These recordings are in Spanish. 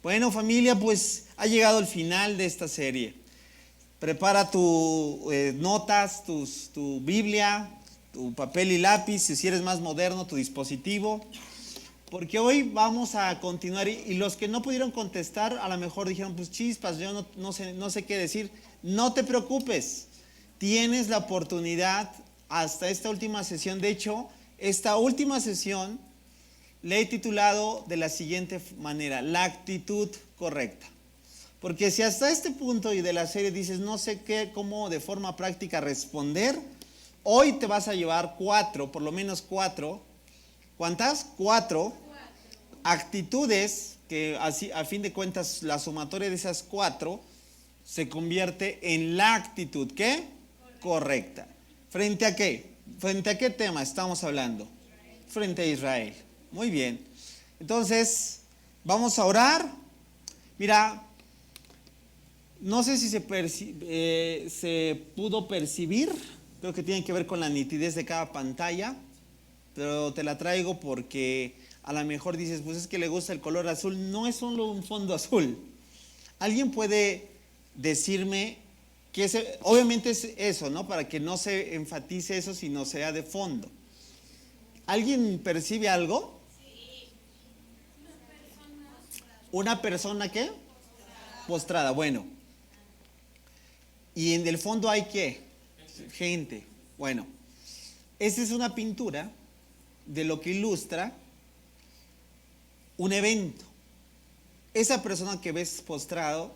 Bueno, familia, pues ha llegado el final de esta serie. Prepara tus notas, tu Biblia, tu papel y lápiz, si eres más moderno, tu dispositivo. Porque hoy vamos a continuar y los que no pudieron contestar a lo mejor dijeron, pues chispas, yo no sé qué decir. No te preocupes, tienes la oportunidad hasta esta última sesión. De hecho, esta última sesión le he titulado de la siguiente manera: la actitud correcta. Porque si hasta este punto y de la serie dices, no sé cómo de forma práctica responder, hoy te vas a llevar por lo menos cuatro. ¿Cuántas? Cuatro actitudes que así, a fin de cuentas, la sumatoria de esas cuatro se convierte en la actitud, ¿qué? Correcta. ¿Frente a qué? ¿Frente a qué tema estamos hablando? Frente a Israel. Muy bien. Entonces, vamos a orar. Mira, no sé si se pudo percibir, creo que tiene que ver con la nitidez de cada pantalla, pero te la traigo porque a lo mejor dices, pues es que le gusta el color azul. No es solo un fondo azul. ¿Alguien puede decirme que obviamente es eso, ¿no? Para que no se enfatice eso, sino sea de fondo. ¿Alguien percibe algo? Sí. ¿Una persona qué? Postrada. Bueno. ¿Y en el fondo hay qué? Gente. Bueno, esta es una pintura de lo que ilustra un evento. Esa persona que ves postrado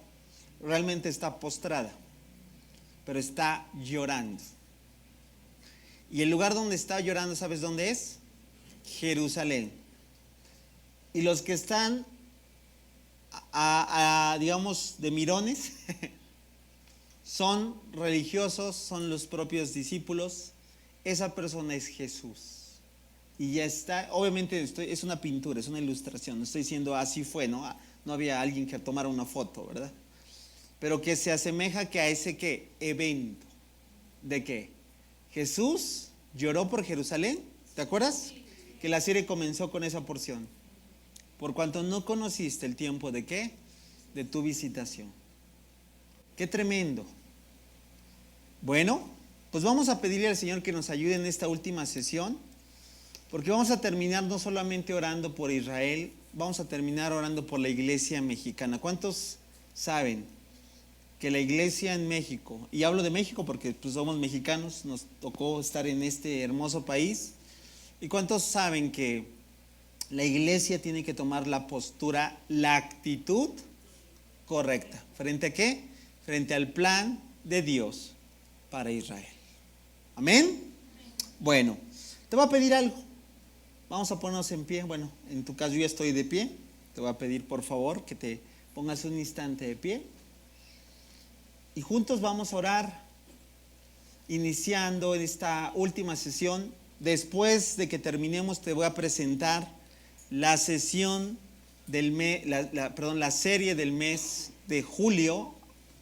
realmente está postrada, pero está llorando. Y el lugar donde está llorando, ¿sabes dónde es? Jerusalén. Y los que están digamos, de mirones son religiosos, son los propios discípulos. Esa persona es Jesús. Y ya está, obviamente es una pintura, es una ilustración. No estoy diciendo así fue, ¿no? No había alguien que tomara una foto, ¿verdad? Pero que se asemeja que a ese ¿qué? Evento. ¿De qué? Jesús lloró por Jerusalén. ¿Te acuerdas? Que la serie comenzó con esa porción. Por cuanto no conociste el tiempo de ¿qué? De tu visitación. ¡Qué tremendo! Bueno, pues vamos a pedirle al Señor que nos ayude en esta última sesión, porque vamos a terminar no solamente orando por Israel, vamos a terminar orando por la iglesia mexicana. ¿Cuántos saben que la iglesia en México, y hablo de México porque pues somos mexicanos, nos tocó estar en este hermoso país, y cuántos saben que la iglesia tiene que tomar la postura, la actitud correcta? ¿Frente a qué? Frente al plan de Dios para Israel. ¿Amén? Bueno, te voy a pedir algo. Vamos a ponernos en pie. Bueno, en tu caso yo ya estoy de pie. Te voy a pedir por favor que te pongas un instante de pie. Y juntos vamos a orar, iniciando en esta última sesión. Después de que terminemos te voy a presentar la sesión del mes, la serie del mes de julio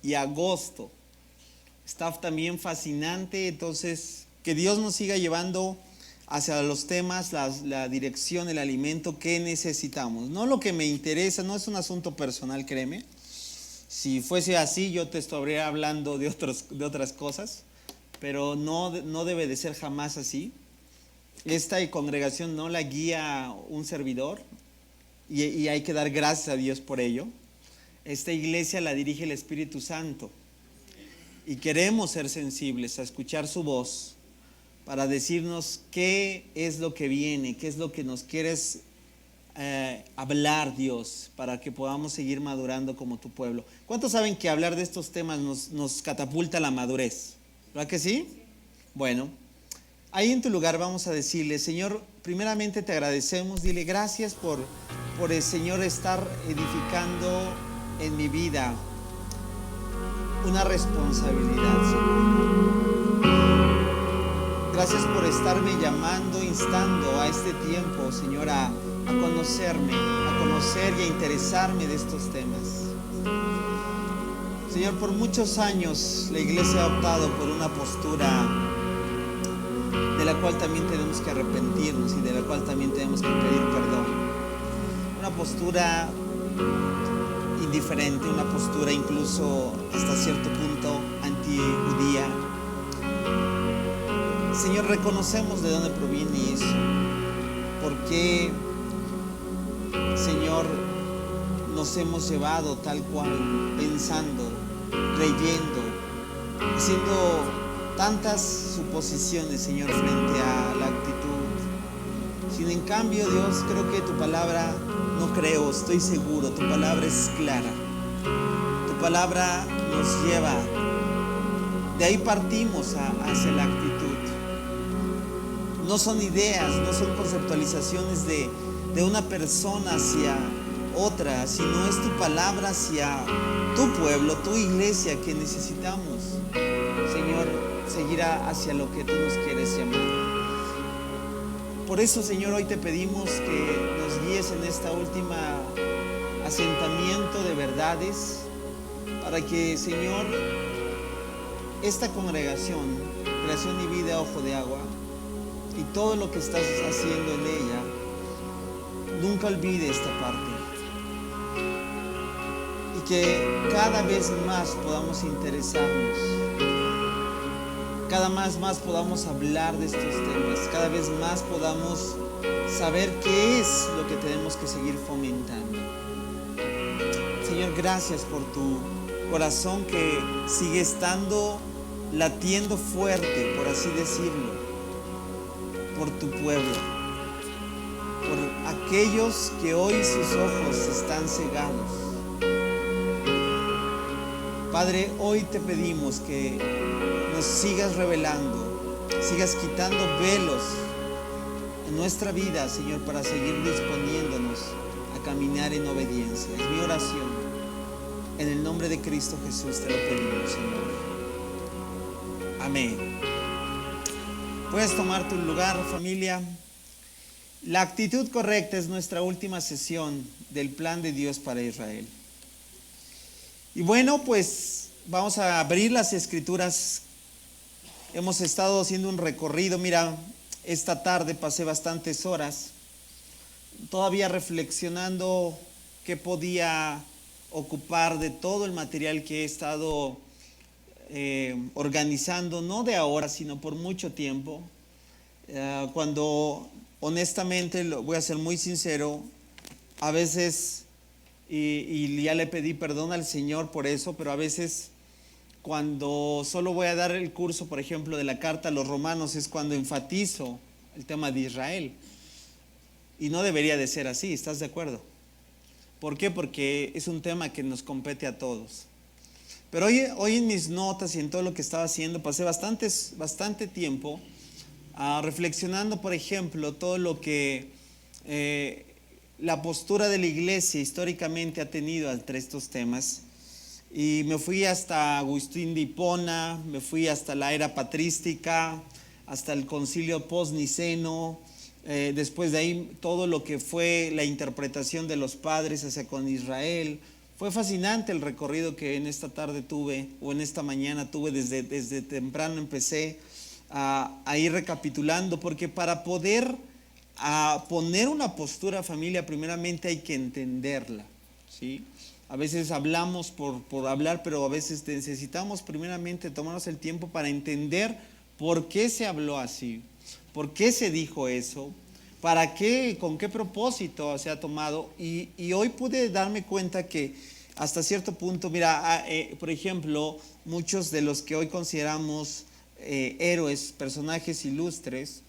y agosto. Está también fascinante. Entonces, que Dios nos siga llevando hacia los temas, la dirección, el alimento que necesitamos. No lo que me interesa, no es un asunto personal, créeme. Si fuese así, yo te estaría hablando de otras cosas, pero no debe de ser jamás así. Esta congregación no la guía un servidor y hay que dar gracias a Dios por ello. Esta iglesia la dirige el Espíritu Santo y queremos ser sensibles a escuchar su voz para decirnos qué es lo que viene, qué es lo que nos quieres hablar, Dios, para que podamos seguir madurando como tu pueblo. ¿Cuántos saben que hablar de estos temas nos catapulta a la madurez? ¿Verdad que sí? Bueno, ahí en tu lugar vamos a decirle: Señor, primeramente te agradecemos. Dile gracias por el Señor estar edificando en mi vida una responsabilidad, Señor. Gracias por estarme llamando, instando a este tiempo, Señor, a conocerme, a conocer y a interesarme de estos temas. Señor, por muchos años la iglesia ha optado por una postura de la cual también tenemos que arrepentirnos y de la cual también tenemos que pedir perdón. Una postura indiferente, una postura incluso hasta cierto punto antijudía. Señor, reconocemos de dónde proviene eso. ¿Por qué, Señor, nos hemos llevado tal cual, pensando, creyendo, haciendo tantas suposiciones, Señor, frente a la actitud? Sin en cambio, Dios, creo que tu palabra, no creo, estoy seguro, tu palabra es clara. Tu palabra nos lleva, de ahí partimos hacia la actitud. No son ideas, no son conceptualizaciones de una persona hacia otra, sino es tu palabra hacia tu pueblo, tu iglesia que necesitamos, Señor, seguir hacia lo que tú nos quieres llamar. Por eso, Señor, hoy te pedimos que nos guíes en esta última asentamiento de verdades, para que, Señor, esta congregación, Creación y Vida Ojo de Agua, y todo lo que estás haciendo en ella, nunca olvide esta parte. Y que cada vez más podamos interesarnos, cada vez más podamos hablar de estos temas, cada vez más podamos saber qué es lo que tenemos que seguir fomentando. Señor, gracias por tu corazón que sigue estando latiendo fuerte, por así decirlo, por tu pueblo, por aquellos que hoy sus ojos están cegados. Padre, hoy te pedimos que nos sigas revelando, sigas quitando velos en nuestra vida, Señor, para seguir disponiéndonos a caminar en obediencia. Es mi oración. En el nombre de Cristo Jesús te lo pedimos, Señor. Amén. Puedes tomar tu lugar, familia. La actitud correcta es nuestra última sesión del plan de Dios para Israel. Y bueno, pues vamos a abrir las escrituras. Hemos estado haciendo un recorrido. Mira, esta tarde pasé bastantes horas todavía reflexionando qué podía ocupar de todo el material que he estado organizando, no de ahora, sino por mucho tiempo. Cuando honestamente, voy a ser muy sincero, a veces, y ya le pedí perdón al Señor por eso, pero a veces cuando solo voy a dar el curso, por ejemplo, de la carta a los romanos, es cuando enfatizo el tema de Israel. Y no debería de ser así, ¿estás de acuerdo? ¿Por qué? Porque es un tema que nos compete a todos. Pero hoy en mis notas y en todo lo que estaba haciendo, pasé bastante tiempo reflexionando, por ejemplo, todo lo que la postura de la iglesia históricamente ha tenido entre estos temas. Y me fui hasta Agustín de Hipona, me fui hasta la era patrística, hasta el concilio post-niceno. Después de ahí todo lo que fue la interpretación de los padres hacia con Israel. Fue fascinante el recorrido que en esta tarde tuve, o en esta mañana tuve, desde temprano empecé a ir recapitulando, porque para poder poner una postura, familia, primeramente hay que entenderla, ¿sí? A veces hablamos por hablar, pero a veces necesitamos primeramente tomarnos el tiempo para entender por qué se habló así, por qué se dijo eso, para qué, con qué propósito se ha tomado. Y hoy pude darme cuenta que hasta cierto punto, mira, por ejemplo, muchos de los que hoy consideramos héroes, personajes ilustres,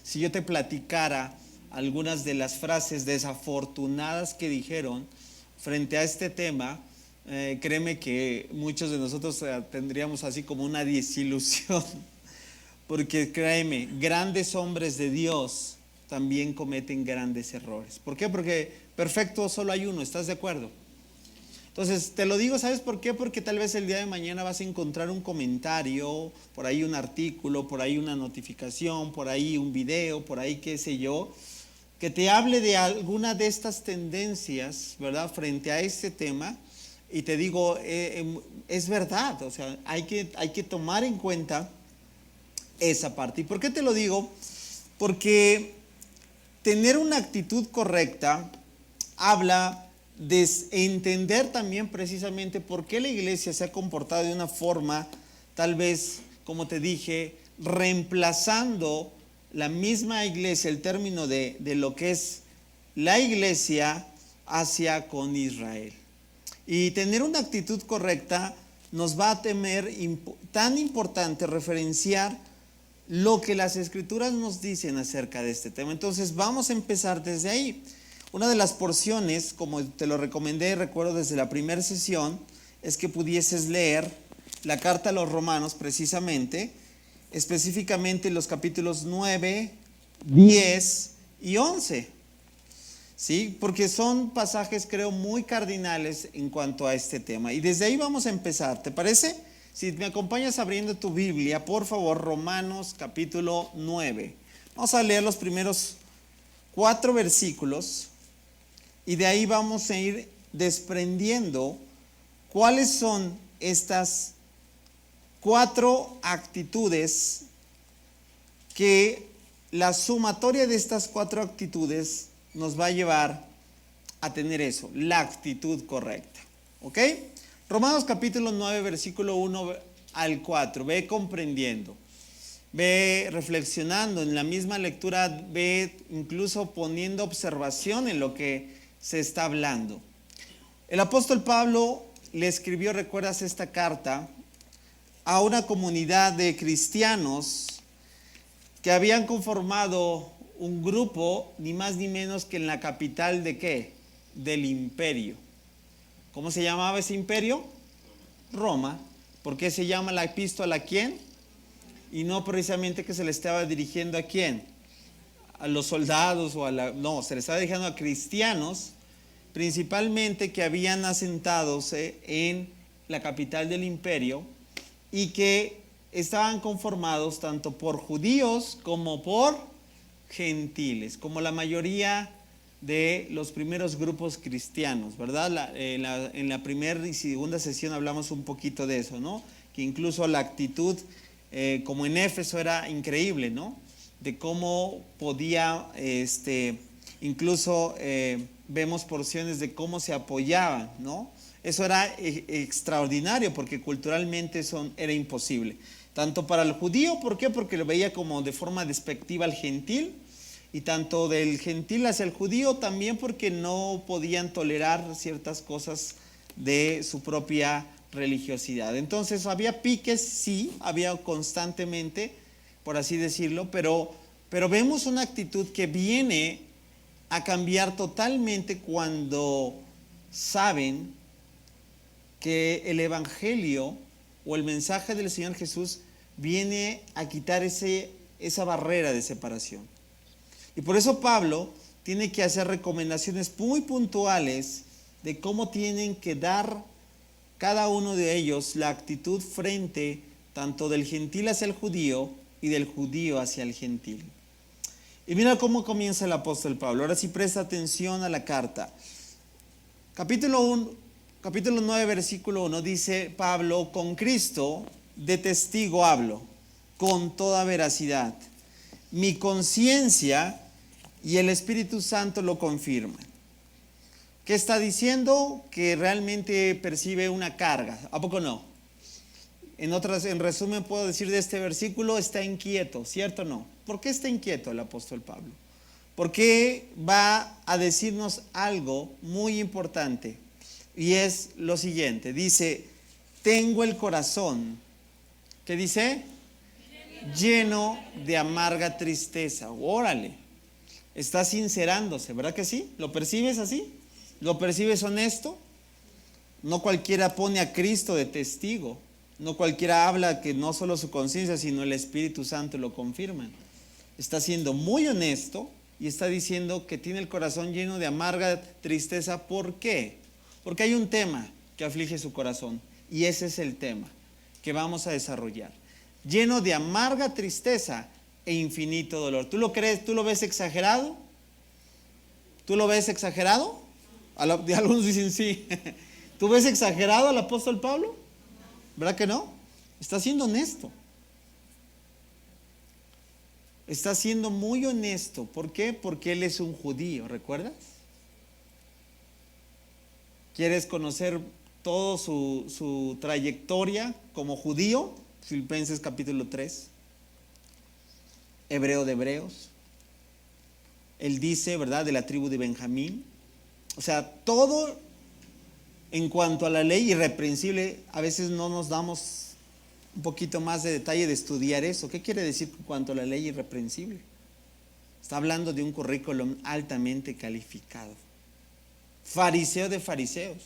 si yo te platicara algunas de las frases desafortunadas que dijeron frente a este tema, créeme que muchos de nosotros tendríamos así como una desilusión, porque créeme, grandes hombres de Dios también cometen grandes errores. ¿Por qué? Porque perfecto solo hay uno, ¿estás de acuerdo? Entonces, te lo digo, ¿sabes por qué? Porque tal vez el día de mañana vas a encontrar un comentario, por ahí un artículo, por ahí una notificación, por ahí un video, por ahí qué sé yo, que te hable de alguna de estas tendencias, ¿verdad?, frente a este tema. Y te digo, es verdad, o sea, hay que tomar en cuenta esa parte. ¿Y por qué te lo digo? Porque tener una actitud correcta habla entender también precisamente por qué la iglesia se ha comportado de una forma, tal vez, como te dije, reemplazando la misma iglesia, el término de lo que es la iglesia hacia con Israel. Y tener una actitud correcta nos va a temer tan importante referenciar lo que las escrituras nos dicen acerca de este tema. Entonces vamos a empezar desde ahí. Una de las porciones, como te lo recomendé, recuerdo desde la primera sesión, es que pudieses leer la carta a los Romanos precisamente, específicamente los capítulos 9, 10 y 11. ¿Sí? Porque son pasajes, creo, muy cardinales en cuanto a este tema. Y desde ahí vamos a empezar, ¿te parece? Si me acompañas abriendo tu Biblia, por favor, Romanos capítulo 9. Vamos a leer los primeros 4 versículos y de ahí vamos a ir desprendiendo cuáles son estas 4 actitudes que la sumatoria de estas 4 actitudes nos va a llevar a tener eso, la actitud correcta. ¿Ok? Romanos capítulo 9, versículo 1 al 4. Ve comprendiendo, ve reflexionando en la misma lectura, ve incluso poniendo observación en lo que se está hablando. El apóstol Pablo le escribió, ¿recuerdas esta carta? A una comunidad de cristianos que habían conformado un grupo, ni más ni menos que en la capital de ¿qué? Del imperio. ¿Cómo se llamaba ese imperio? Roma. ¿Por qué se llama la epístola a quién? Y no precisamente que se le estaba dirigiendo a quién, a los soldados o no, se le estaba dirigiendo a cristianos, principalmente que habían asentado en la capital del imperio y que estaban conformados tanto por judíos como por gentiles, como la mayoría de los primeros grupos cristianos, ¿verdad? En la primera y segunda sesión hablamos un poquito de eso, ¿no? Que incluso la actitud, como en Éfeso, era increíble, ¿no? De cómo podía, incluso vemos porciones de cómo se apoyaban, ¿no? Eso era extraordinario porque culturalmente eso era imposible. Tanto para el judío, ¿por qué? Porque lo veía como de forma despectiva al gentil, y tanto del gentil hacia el judío también porque no podían tolerar ciertas cosas de su propia religiosidad. Entonces había piques, sí, había constantemente, por así decirlo, pero vemos una actitud que viene a cambiar totalmente cuando saben que el evangelio o el mensaje del Señor Jesús viene a quitar esa barrera de separación. Y por eso Pablo tiene que hacer recomendaciones muy puntuales de cómo tienen que dar cada uno de ellos la actitud frente tanto del gentil hacia el judío y del judío hacia el gentil. Y mira cómo comienza el apóstol Pablo. Ahora sí presta atención a la carta. Capítulo 9, versículo 1 dice Pablo: con Cristo de testigo hablo, con toda veracidad. Mi conciencia y el Espíritu Santo lo confirman. ¿Qué está diciendo? Que realmente percibe una carga. ¿A poco no? En resumen puedo decir de este versículo, está inquieto, ¿cierto o no? ¿Por qué está inquieto el apóstol Pablo? Porque va a decirnos algo muy importante, y es lo siguiente. Dice: tengo el corazón, ¿qué dice? Lleno de amarga tristeza. Órale, está sincerándose, ¿verdad que sí? ¿Lo percibes así? ¿Lo percibes honesto? No cualquiera pone a Cristo de testigo. No cualquiera habla que no solo su conciencia, sino el Espíritu Santo lo confirman. Está siendo muy honesto y está diciendo que tiene el corazón lleno de amarga tristeza. ¿Por qué? Porque hay un tema que aflige su corazón, y ese es el tema que vamos a desarrollar. Lleno de amarga tristeza e infinito dolor. ¿Tú lo crees? ¿Tú lo ves exagerado? ¿Tú lo ves exagerado? Algunos dicen sí. ¿Tú ves exagerado al apóstol Pablo? ¿Verdad que no? Está siendo honesto. Está siendo muy honesto. ¿Por qué? Porque él es un judío, ¿recuerdas? ¿Quieres conocer todo su trayectoria como judío? Filipenses capítulo 3, hebreo de hebreos. Él dice, ¿verdad?, de la tribu de Benjamín. O sea, todo en cuanto a la ley irreprensible. A veces no nos damos un poquito más de detalle de estudiar eso. ¿Qué quiere decir en cuanto a la ley irreprensible? Está hablando de un currículum altamente calificado. Fariseo de fariseos.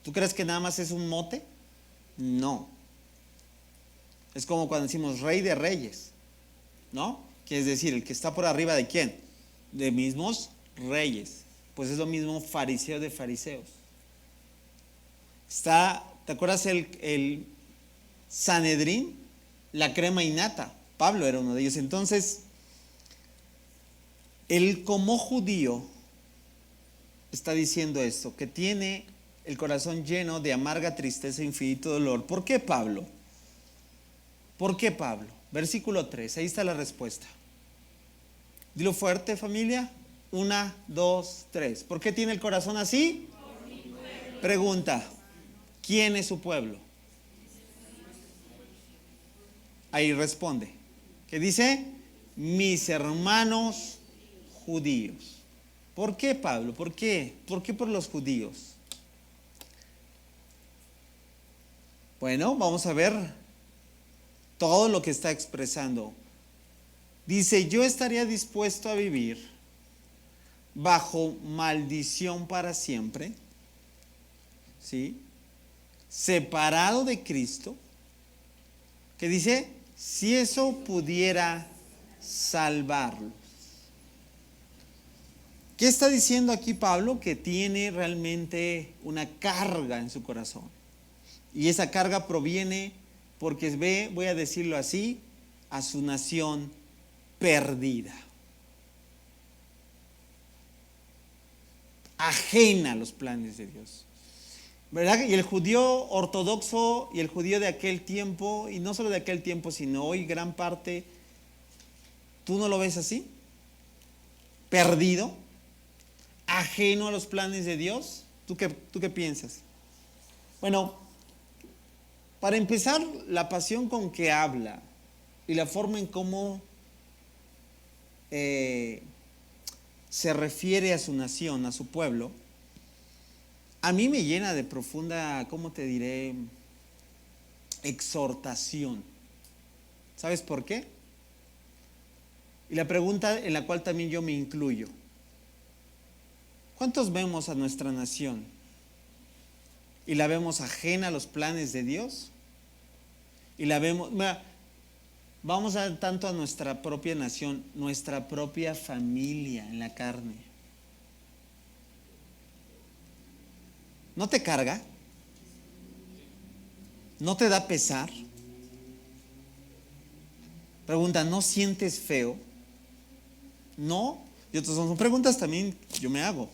¿Tú crees que nada más es un mote? No. Es como cuando decimos rey de reyes, ¿no? Que es decir, el que está por arriba de quién? De mismos reyes. Pues es lo mismo fariseo de fariseos. ¿Te acuerdas el Sanedrín? La crema innata. Pablo era uno de ellos. Entonces, él como judío está diciendo esto, que tiene el corazón lleno de amarga tristeza e infinito dolor. ¿Por qué Pablo? ¿Por qué Pablo? Versículo 3, ahí está la respuesta. Dilo fuerte, familia. 1, 2, 3. ¿Por qué tiene el corazón así? Pregunta, ¿quién es su pueblo? Ahí responde. ¿Qué dice? Mis hermanos judíos. ¿Por qué, Pablo? ¿Por qué? ¿Por qué por los judíos? Bueno, vamos a ver todo lo que está expresando. Dice, yo estaría dispuesto a vivir bajo maldición para siempre, ¿sí? Separado de Cristo, que dice, si eso pudiera salvarlos. ¿Qué está diciendo aquí Pablo? Que tiene realmente una carga en su corazón. Y esa carga proviene porque ve, voy a decirlo así, a su nación perdida. Ajena a los planes de Dios. ¿Verdad? Y el judío ortodoxo y el judío de aquel tiempo, y no solo de aquel tiempo, sino hoy gran parte, ¿tú no lo ves así? Perdido, ajeno a los planes de Dios. ¿Tú qué piensas? Bueno, para empezar, la pasión con que habla y la forma en cómo se refiere a su nación, a su pueblo, a mí me llena de profunda, ¿cómo te diré?, exhortación. ¿Sabes por qué? Y la pregunta en la cual también yo me incluyo. ¿Cuántos vemos a nuestra nación y la vemos ajena a los planes de Dios? Y la vemos, mira, vamos a tanto a nuestra propia nación, nuestra propia familia en la carne. ¿No te carga? ¿No te da pesar? Pregunta, ¿no sientes feo? ¿No? Y otras son preguntas también yo me hago.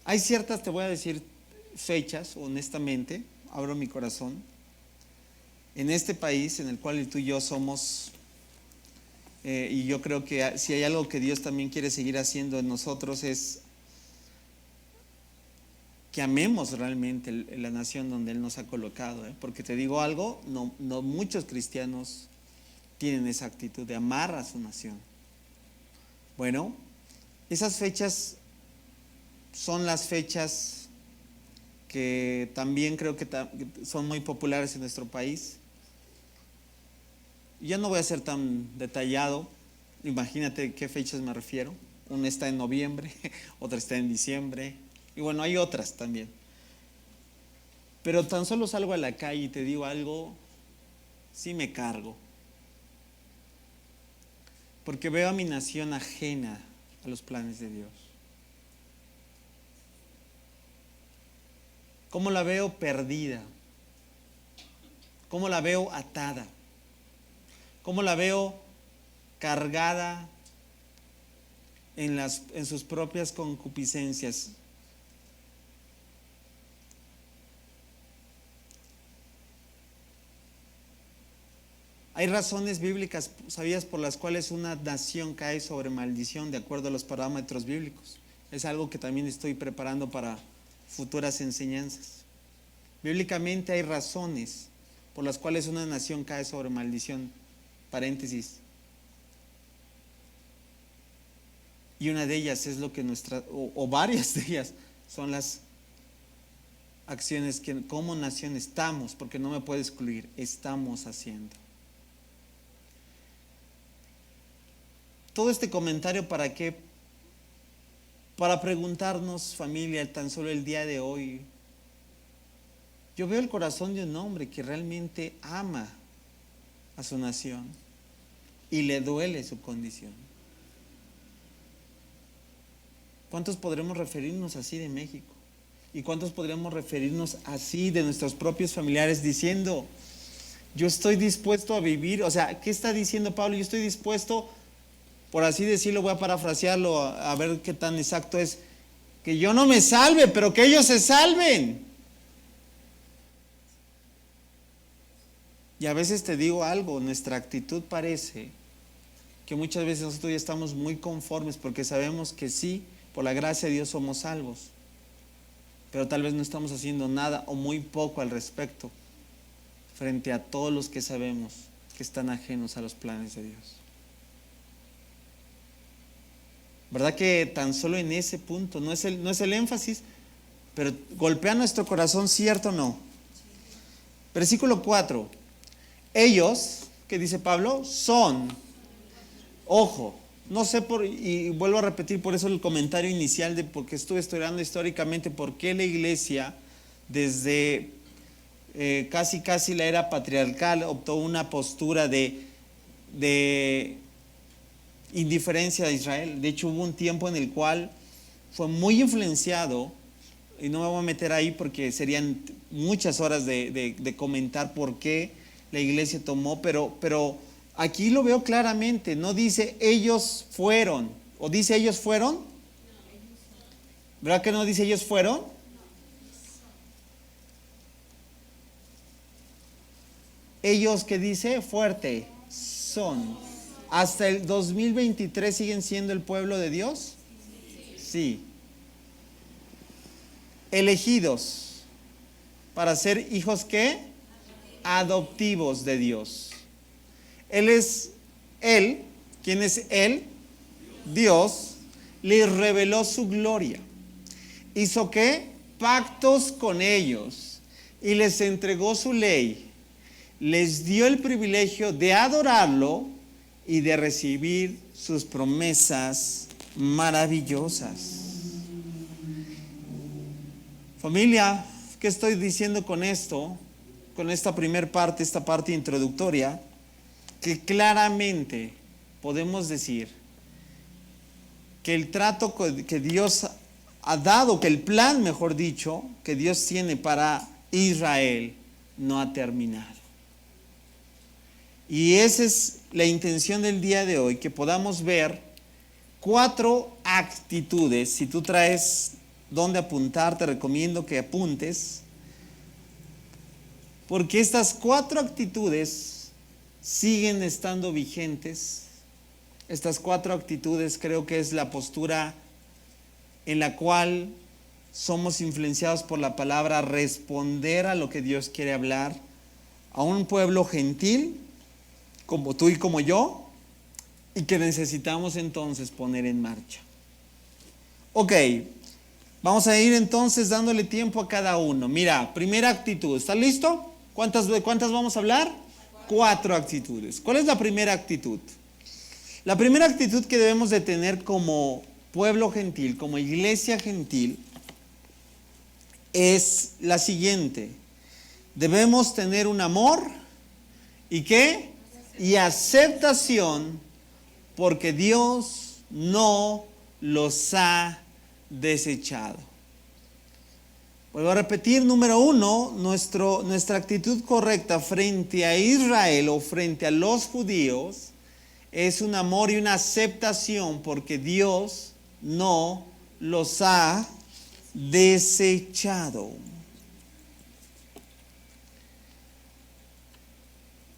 Hay ciertas, te voy a decir, fechas, honestamente, abro mi corazón, en este país en el cual tú y yo somos, y yo creo que si hay algo que Dios también quiere seguir haciendo en nosotros es que amemos realmente la nación donde Él nos ha colocado, porque te digo algo, no muchos cristianos tienen esa actitud de amar a su nación. Bueno, esas fechas son las fechas que también creo que son muy populares en nuestro país. Ya no voy a ser tan detallado, imagínate qué fechas me refiero. Una está en noviembre, otra está en diciembre, y bueno, hay otras también. Pero tan solo salgo a la calle y te digo algo, sí me cargo. Porque veo a mi nación ajena a los planes de Dios. ¿Cómo la veo perdida? ¿Cómo la veo atada? ¿Cómo la veo cargada en sus propias concupiscencias? Hay razones bíblicas, ¿sabías?, por las cuales una nación cae sobre maldición de acuerdo a los parámetros bíblicos. Es algo que también estoy preparando para futuras enseñanzas. Bíblicamente hay razones por las cuales una nación cae sobre maldición. Paréntesis. Y una de ellas es lo que o varias de ellas son las acciones que como nación estamos, porque no me puedo excluir, estamos haciendo. Todo este comentario, ¿para qué? Para preguntarnos, familia, tan solo el día de hoy. Yo veo el corazón de un hombre que realmente ama a su nación y le duele su condición. ¿Cuántos podremos referirnos así de México? ¿Y cuántos podremos referirnos así de nuestros propios familiares diciendo, yo estoy dispuesto a vivir? O sea, ¿qué está diciendo Pablo? Yo estoy dispuesto, por así decirlo, voy a parafrasearlo a ver qué tan exacto es, que yo no me salve, pero que ellos se salven. Y a veces te digo algo, nuestra actitud parece que muchas veces nosotros ya estamos muy conformes porque sabemos que sí, por la gracia de Dios somos salvos, pero tal vez no estamos haciendo nada o muy poco al respecto frente a todos los que sabemos que están ajenos a los planes de Dios. ¿Verdad que tan solo en ese punto, no es el énfasis, pero golpea nuestro corazón, cierto o no? Versículo 4. Ellos, ¿qué dice Pablo? Son, ojo, no sé y vuelvo a repetir por eso el comentario inicial de porque estuve estudiando históricamente por qué la iglesia desde casi la era patriarcal optó una postura de indiferencia a Israel. De hecho hubo un tiempo en el cual fue muy influenciado, y no me voy a meter ahí porque serían muchas horas de comentar por qué la iglesia tomó, pero aquí lo veo claramente, no dice ellos fueron, o dice ellos fueron, ¿verdad que no dice ellos fueron? Ellos, ¿qué dice? Fuerte, son. ¿Hasta el 2023 siguen siendo el pueblo de Dios? Sí. Elegidos para ser hijos, ¿qué? Adoptivos de Dios. ¿Quién es Él? Dios les reveló su gloria. ¿Hizo qué? Pactos con ellos y les entregó su ley. Les dio el privilegio de adorarlo y de recibir sus promesas maravillosas. Familia, ¿qué estoy diciendo con esto? Con esta primera parte, esta parte introductoria, que claramente podemos decir que el trato que Dios ha dado, que el plan, mejor dicho, que Dios tiene para Israel no ha terminado. Y esa es la intención del día de hoy, que podamos ver 4 actitudes. Si tú traes dónde apuntar, te recomiendo que apuntes, porque estas 4 actitudes siguen estando vigentes. Estas 4 actitudes creo que es la postura en la cual somos influenciados por la palabra, responder a lo que Dios quiere hablar a un pueblo gentil como tú y como yo, y que necesitamos entonces poner en marcha. Ok, vamos a ir entonces dándole tiempo a cada uno. Mira, primera actitud, ¿estás listo? ¿Cuántas vamos a hablar? 4 actitudes. ¿Cuál es la primera actitud? La primera actitud que debemos de tener como pueblo gentil, como iglesia gentil, es la siguiente. Debemos tener un amor, ¿y qué? Y aceptación, porque Dios no los ha desechado. Vuelvo a repetir, número 1, nuestra actitud correcta frente a Israel o frente a los judíos es un amor y una aceptación, porque Dios no los ha desechado.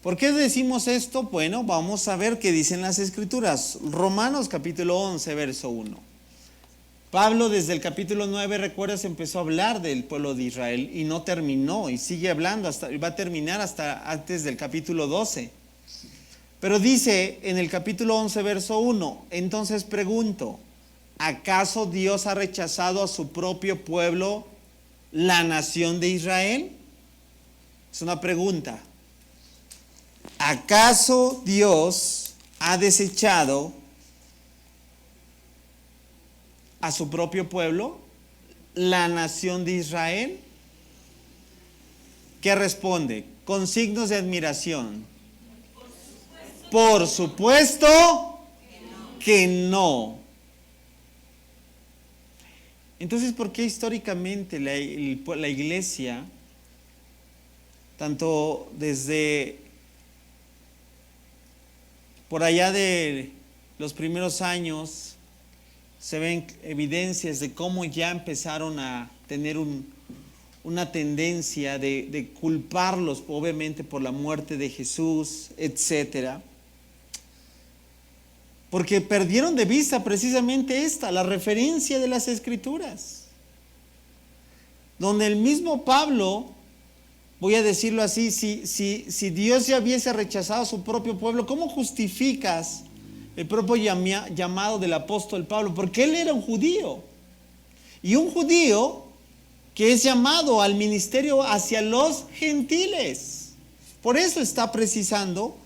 ¿Por qué decimos esto? Bueno, vamos a ver qué dicen las Escrituras. Romanos capítulo 11, verso 1. Pablo desde el capítulo 9, recuerdas, empezó a hablar del pueblo de Israel y no terminó, y sigue hablando, va a terminar hasta antes del capítulo 12. Pero dice en el capítulo 11, verso 1, entonces pregunto, ¿acaso Dios ha rechazado a su propio pueblo, la nación de Israel? Es una pregunta. ¿Acaso Dios ha desechado a su propio pueblo, la nación de Israel? ¿Qué responde? Con signos de admiración. Por supuesto que no. Entonces, ¿por qué históricamente la iglesia, tanto desde por allá de los primeros años, se ven evidencias de cómo ya empezaron a tener una tendencia de culparlos, obviamente, por la muerte de Jesús, etcétera? Porque perdieron de vista precisamente la referencia de las Escrituras, donde el mismo Pablo, voy a decirlo así, si Dios ya hubiese rechazado a su propio pueblo, ¿cómo justificas el propio llamado del apóstol Pablo? Porque él era un judío, y un judío que es llamado al ministerio hacia los gentiles. Por eso está precisando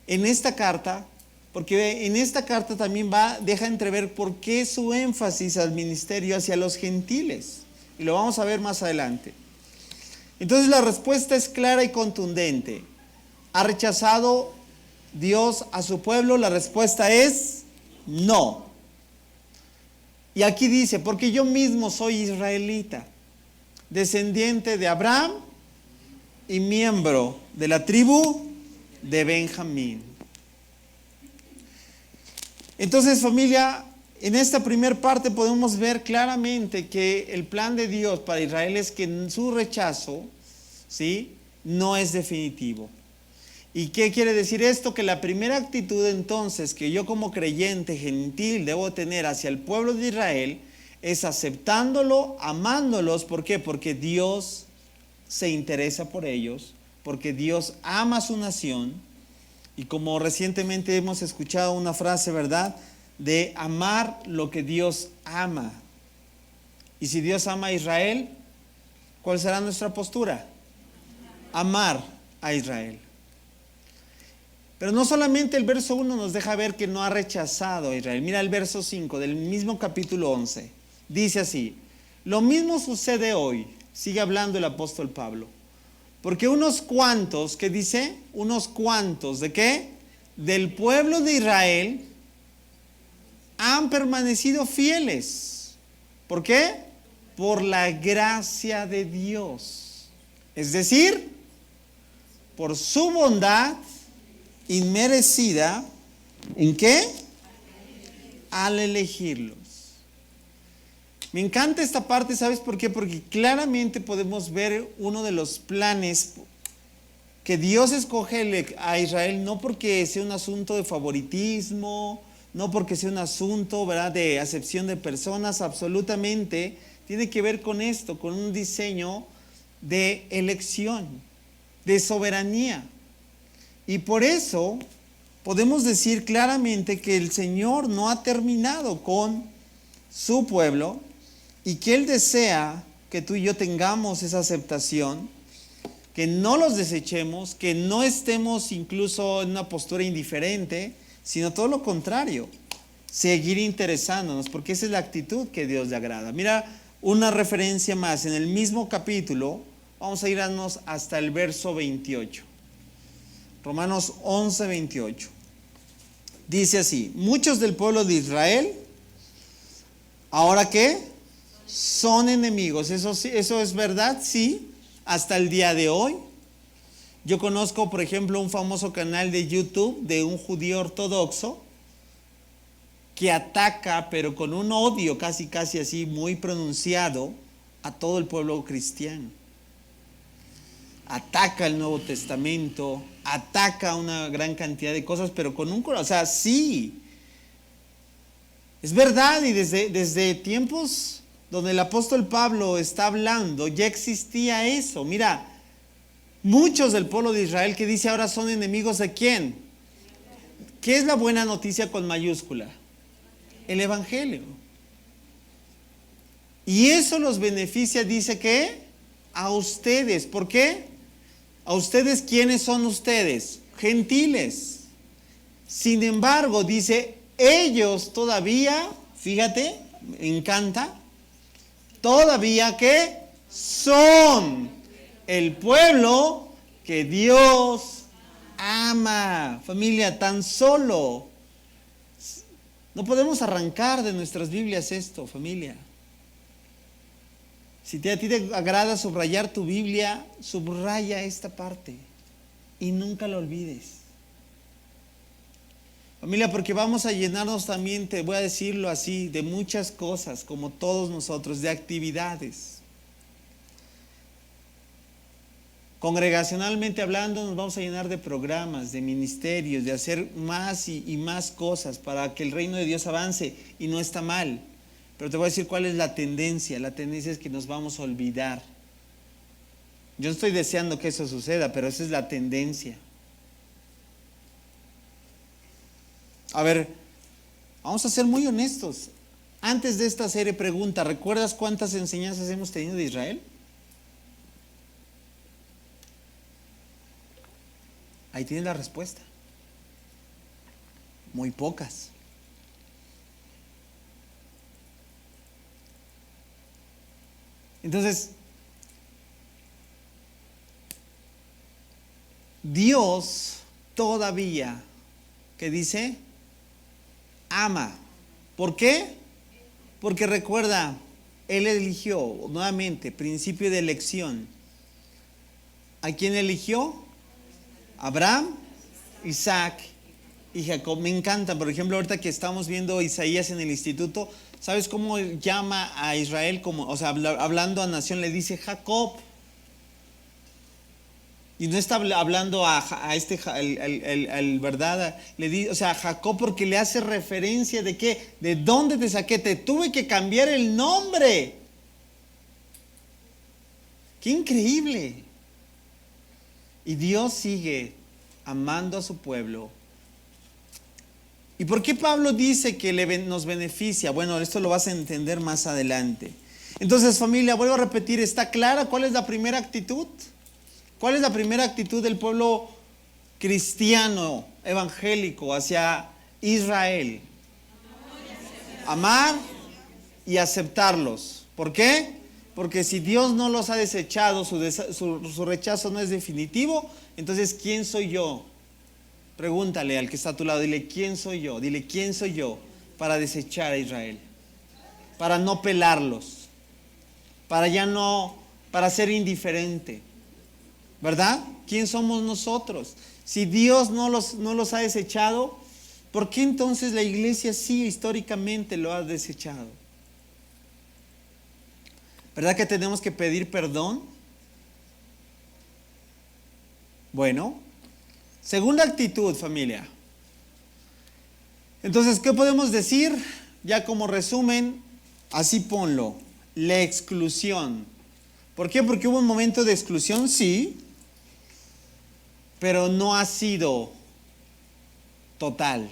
en esta carta, porque en esta carta también deja entrever por qué su énfasis al ministerio hacia los gentiles, y lo vamos a ver más adelante. Entonces la respuesta es clara y contundente. ¿Ha rechazado Dios a su pueblo? La respuesta es no. Y aquí dice, porque yo mismo soy israelita, descendiente de Abraham y miembro de la tribu de Benjamín. Entonces, familia, en esta primera parte podemos ver claramente que el plan de Dios para Israel es que su rechazo, ¿sí?, no es definitivo. ¿Y qué quiere decir esto? Que la primera actitud entonces que yo como creyente gentil debo tener hacia el pueblo de Israel es aceptándolo, amándolos. ¿Por qué? Porque Dios se interesa por ellos, porque Dios ama a su nación. Y como recientemente hemos escuchado una frase, ¿verdad?, de amar lo que Dios ama. Y si Dios ama a Israel, ¿cuál será nuestra postura? Amar a Israel. Pero no solamente el verso 1 nos deja ver que no ha rechazado a Israel. Mira el verso 5 del mismo capítulo 11. Dice así: lo mismo sucede hoy, sigue hablando el apóstol Pablo, porque unos cuantos, ¿qué dice? Unos cuantos, ¿de qué? Del pueblo de Israel han permanecido fieles. ¿Por qué? Por la gracia de Dios. Es decir, por su bondad inmerecida, ¿en qué? Al elegirlos. Me encanta esta parte, ¿sabes por qué? Porque claramente podemos ver uno de los planes que Dios escoge a Israel, no porque sea un asunto de favoritismo, no porque sea un asunto, ¿verdad?, de acepción de personas, absolutamente tiene que ver con esto, con un diseño de elección, de soberanía. Y por eso podemos decir claramente que el Señor no ha terminado con su pueblo y que Él desea que tú y yo tengamos esa aceptación, que no los desechemos, que no estemos incluso en una postura indiferente, sino todo lo contrario, seguir interesándonos, porque esa es la actitud que Dios le agrada. Mira una referencia más, en el mismo capítulo, vamos a irnos hasta el verso 28. Romanos 11, 28. Dice así: muchos del pueblo de Israel, ¿ahora qué? Son enemigos. ¿Eso es verdad? Sí, hasta el día de hoy. Yo conozco, por ejemplo, un famoso canal de YouTube de un judío ortodoxo que ataca, pero con un odio casi así muy pronunciado, a todo el pueblo cristiano. Ataca el Nuevo Testamento, ataca una gran cantidad de cosas, pero con un corazón, o sea, sí, Es verdad, y desde tiempos donde el apóstol Pablo está hablando, ya existía eso. Mira, muchos del pueblo de Israel que dice ahora son enemigos ¿de quién? ¿Qué es la buena noticia con mayúscula? El evangelio. Y eso los beneficia, dice que a ustedes. ¿Por qué? A ustedes, ¿quiénes son ustedes? Gentiles. Sin embargo, dice, ellos todavía, fíjate, me encanta, todavía que son el pueblo que Dios ama. Familia, tan solo no podemos arrancar de nuestras Biblias esto, familia. Si a ti te agrada subrayar tu Biblia, subraya esta parte y nunca la olvides. Familia, porque vamos a llenarnos también, te voy a decirlo así, de muchas cosas, como todos nosotros, de actividades. Congregacionalmente hablando, nos vamos a llenar de programas, de ministerios, de hacer más y más cosas para que el reino de Dios avance, y no está mal. Pero te voy a decir cuál es la tendencia. La tendencia es que nos vamos a olvidar. Yo no estoy deseando que eso suceda, pero esa es la tendencia. A ver, vamos a ser muy honestos. Antes de esta serie pregunta, ¿recuerdas cuántas enseñanzas hemos tenido de Israel? Ahí tienes la respuesta. Muy pocas. Entonces, Dios todavía, ¿qué dice? Ama. ¿Por qué? Porque recuerda, Él eligió, nuevamente, principio de elección. ¿A quién eligió? Abraham, Isaac y Jacob. Me encanta, por ejemplo, ahorita que estamos viendo Isaías en el instituto, ¿sabes cómo llama a Israel? O sea, hablando a nación, le dice Jacob. Y no está hablando a este, ¿verdad? O sea, Jacob, porque le hace referencia de qué, de dónde te saqué, te tuve que cambiar el nombre. ¡Qué increíble! Y Dios sigue amando a su pueblo. ¿Y por qué Pablo dice que nos beneficia? Bueno, esto lo vas a entender más adelante. Entonces, familia, vuelvo a repetir, ¿está clara cuál es la primera actitud? ¿Cuál es la primera actitud del pueblo cristiano, evangélico, hacia Israel? Amar y aceptarlos. ¿Por qué? Porque si Dios no los ha desechado, su rechazo no es definitivo, entonces ¿quién soy yo? Pregúntale al que está a tu lado, dile ¿quién soy yo? Dile ¿quién soy yo para desechar a Israel? Para no pelarlos, para ser indiferente. ¿Verdad? ¿Quién somos nosotros? Si Dios no los ha desechado, ¿por qué entonces la iglesia sí históricamente lo ha desechado? ¿Verdad que tenemos que pedir perdón? Bueno, segunda actitud, familia. Entonces, ¿qué podemos decir? Ya como resumen, así ponlo, la exclusión. ¿Por qué? Porque hubo un momento de exclusión, sí, pero no ha sido total.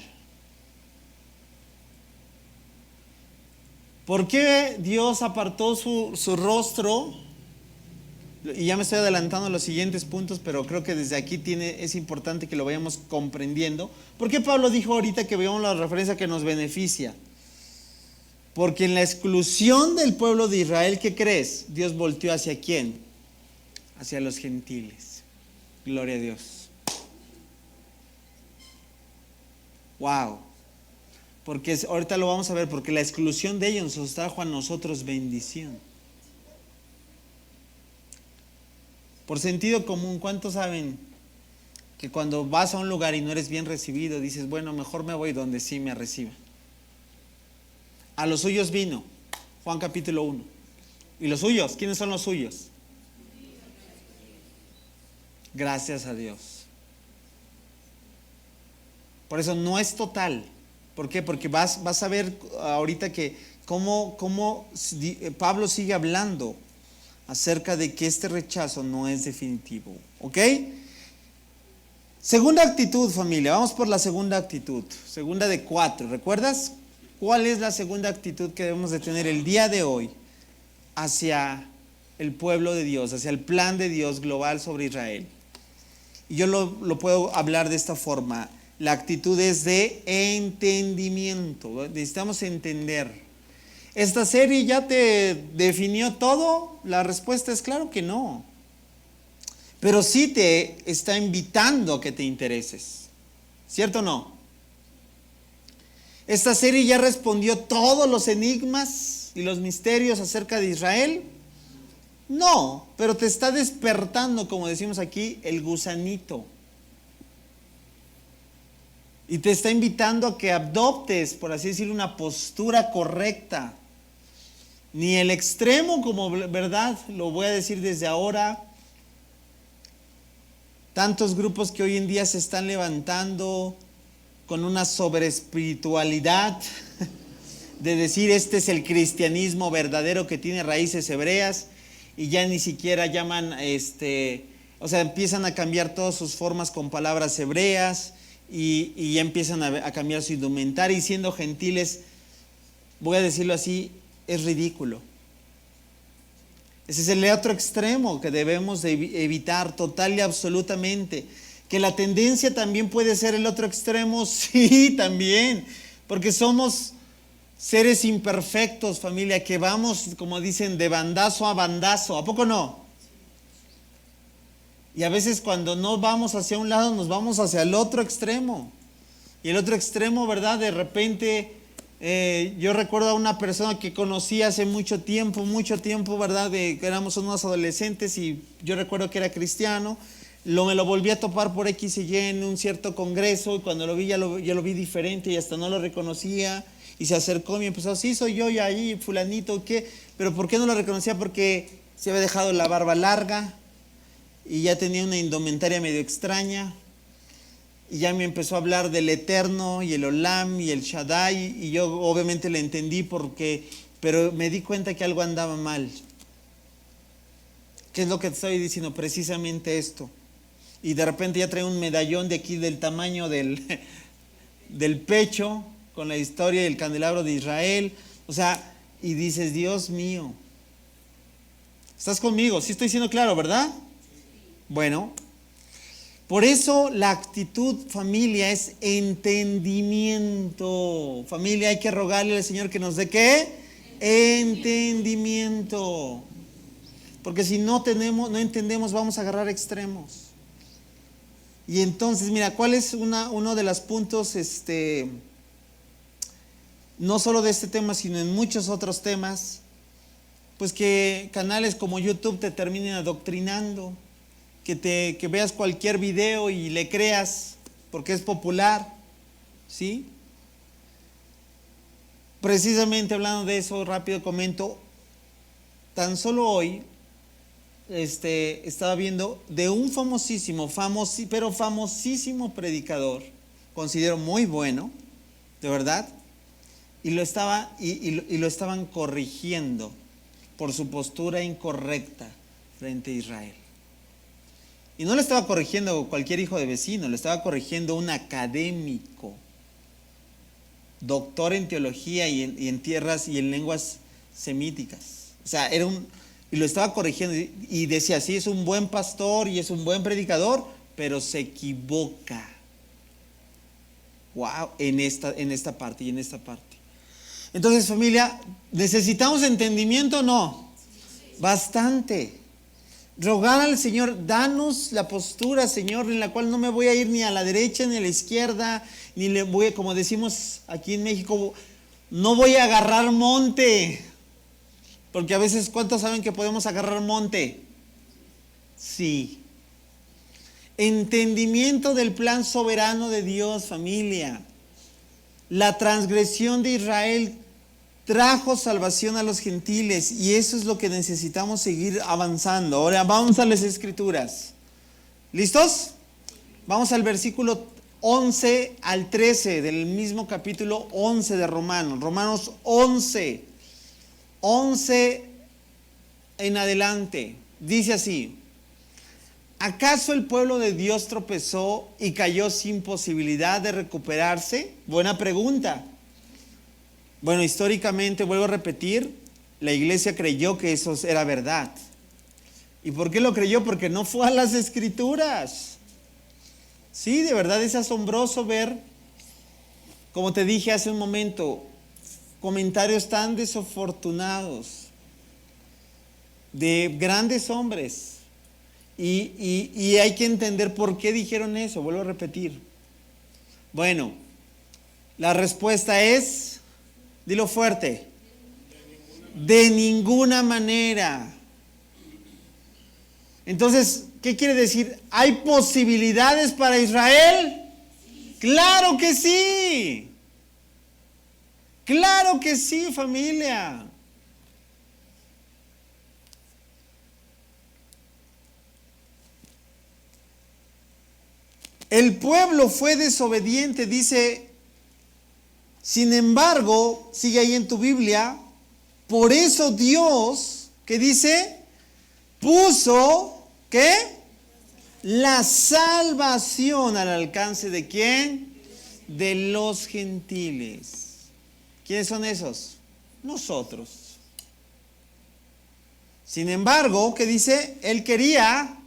¿Por qué Dios apartó su rostro? Y ya me estoy adelantando a los siguientes puntos, pero creo que desde aquí es importante que lo vayamos comprendiendo. ¿Por qué Pablo dijo ahorita que veamos la referencia que nos beneficia? Porque en la exclusión del pueblo de Israel, ¿qué crees? Dios volteó ¿hacia quién? Hacia los gentiles. Gloria a Dios. Wow. Porque ahorita lo vamos a ver, porque la exclusión de ellos nos trajo a nosotros bendición. Por sentido común, ¿cuántos saben que cuando vas a un lugar y no eres bien recibido, dices, bueno, mejor me voy donde sí me reciban? A los suyos vino, Juan capítulo 1. ¿Y los suyos? ¿Quiénes son los suyos? Gracias a Dios. Por eso no es total, ¿Por qué? Porque vas a ver ahorita que cómo Pablo sigue hablando acerca de que este rechazo no es definitivo. ¿Ok? Segunda actitud, familia. Vamos por la segunda actitud. Segunda de 4. ¿Recuerdas? ¿Cuál es la segunda actitud que debemos de tener el día de hoy hacia el pueblo de Dios, hacia el plan de Dios global sobre Israel? Y yo lo puedo hablar de esta forma. La actitud es de entendimiento. Necesitamos entender. ¿Esta serie ya te definió todo? La respuesta es claro que no. Pero sí te está invitando a que te intereses. ¿Cierto o no? ¿Esta serie ya respondió todos los enigmas y los misterios acerca de Israel? No, pero te está despertando, como decimos aquí, el gusanito. Y te está invitando a que adoptes, por así decirlo, una postura correcta. Ni el extremo, como verdad, lo voy a decir desde ahora. Tantos grupos que hoy en día se están levantando con una sobreespiritualidad de decir este es el cristianismo verdadero que tiene raíces hebreas, y ya ni siquiera llaman, o sea, empiezan a cambiar todas sus formas con palabras hebreas. Y ya empiezan a cambiar su indumentaria, y siendo gentiles, voy a decirlo así, es ridículo. Ese es el otro extremo que debemos de evitar total y absolutamente. Que la tendencia también puede ser el otro extremo, sí, también, porque somos seres imperfectos, familia, que vamos, como dicen, de bandazo a bandazo. ¿A poco no? Y a veces cuando no vamos hacia un lado, nos vamos hacia el otro extremo. Y el otro extremo, ¿verdad? De repente, yo recuerdo a una persona que conocí hace mucho tiempo, ¿verdad? Que éramos unos adolescentes, y yo recuerdo que era cristiano. Me lo volví a topar por X y Y en un cierto congreso, y cuando lo vi ya lo vi diferente, y hasta no lo reconocía. Y se acercó y me empezó, sí, soy yo, y ahí, fulanito, ¿qué? Pero ¿por qué no lo reconocía? Porque se había dejado la barba larga, y ya tenía una indumentaria medio extraña, y ya me empezó a hablar del Eterno y el Olam y el Shaddai, y yo obviamente le entendí pero me di cuenta que algo andaba mal. ¿Qué es lo que te estoy diciendo? Precisamente esto. Y de repente ya trae un medallón de aquí del tamaño del pecho, con la historia del candelabro de Israel. O sea, y dices, Dios mío, ¿estás conmigo? Sí estoy siendo claro, ¿verdad? Bueno, por eso la actitud, familia, es entendimiento. Familia, hay que rogarle al Señor que nos dé ¿qué? Entendimiento. Porque si no entendemos, vamos a agarrar extremos. Y entonces, mira, ¿cuál es uno de los puntos, no solo de este tema, sino en muchos otros temas? Pues que canales como YouTube te terminen adoctrinando. Que veas cualquier video y le creas porque es popular, ¿sí? Precisamente hablando de eso, rápido comento, tan solo hoy estaba viendo de un famosísimo predicador, considero muy bueno, de verdad, y lo estaban corrigiendo por su postura incorrecta frente a Israel. Y no le estaba corrigiendo cualquier hijo de vecino, le estaba corrigiendo un académico, doctor en teología y en tierras y en lenguas semíticas. O sea, y lo estaba corrigiendo y decía, sí, es un buen pastor y es un buen predicador, pero se equivoca. Wow, en esta parte y en esta parte. Entonces, familia, ¿necesitamos entendimiento o no? Bastante. Rogar al Señor, danos la postura, Señor, en la cual no me voy a ir ni a la derecha ni a la izquierda, ni le voy, como decimos aquí en México, no voy a agarrar monte. Porque a veces, ¿cuántos saben que podemos agarrar monte? Sí. Entendimiento del plan soberano de Dios, familia. La transgresión de Israel trajo salvación a los gentiles, y eso es lo que necesitamos seguir avanzando. Ahora vamos a las Escrituras. ¿Listos? Vamos al versículo 11 al 13 del mismo capítulo 11 de Romanos. Romanos 11 en adelante. Dice así: ¿acaso el pueblo de Dios tropezó y cayó sin posibilidad de recuperarse? Buena pregunta. Bueno, históricamente, vuelvo a repetir, la iglesia creyó que eso era verdad. ¿Y por qué lo creyó? Porque no fue a las Escrituras. Sí, de verdad es asombroso ver, como te dije hace un momento, comentarios tan desafortunados de grandes hombres. Y hay que entender por qué dijeron eso. Vuelvo a repetir. Bueno, la respuesta es, dilo fuerte, de ninguna manera. Entonces, ¿qué quiere decir? ¿Hay posibilidades para Israel? ¡Claro que sí! ¡Claro que sí, familia! El pueblo fue desobediente, dice. Sin embargo, sigue ahí en tu Biblia, por eso Dios, ¿qué dice? Puso, ¿qué? La salvación al alcance ¿de quién? De los gentiles. ¿Quiénes son esos? Nosotros. Sin embargo, ¿qué dice? Él quería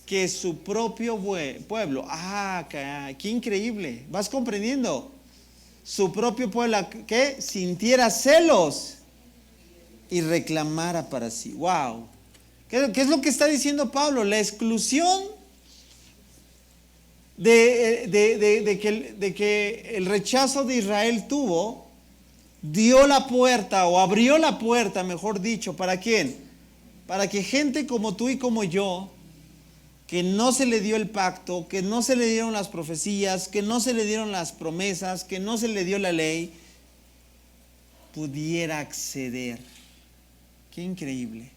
que su propio pueblo, qué increíble, ¿vas comprendiendo? Su propio pueblo, ¿qué? Sintiera celos y reclamara para sí. ¡Wow! ¿Qué es lo que está diciendo Pablo? La exclusión de que el rechazo de Israel tuvo, dio la puerta, o abrió la puerta, mejor dicho, ¿para quién? Para que gente como tú y como yo, que no se le dio el pacto, que no se le dieron las profecías, que no se le dieron las promesas, que no se le dio la ley, pudiera acceder. ¡Qué increíble!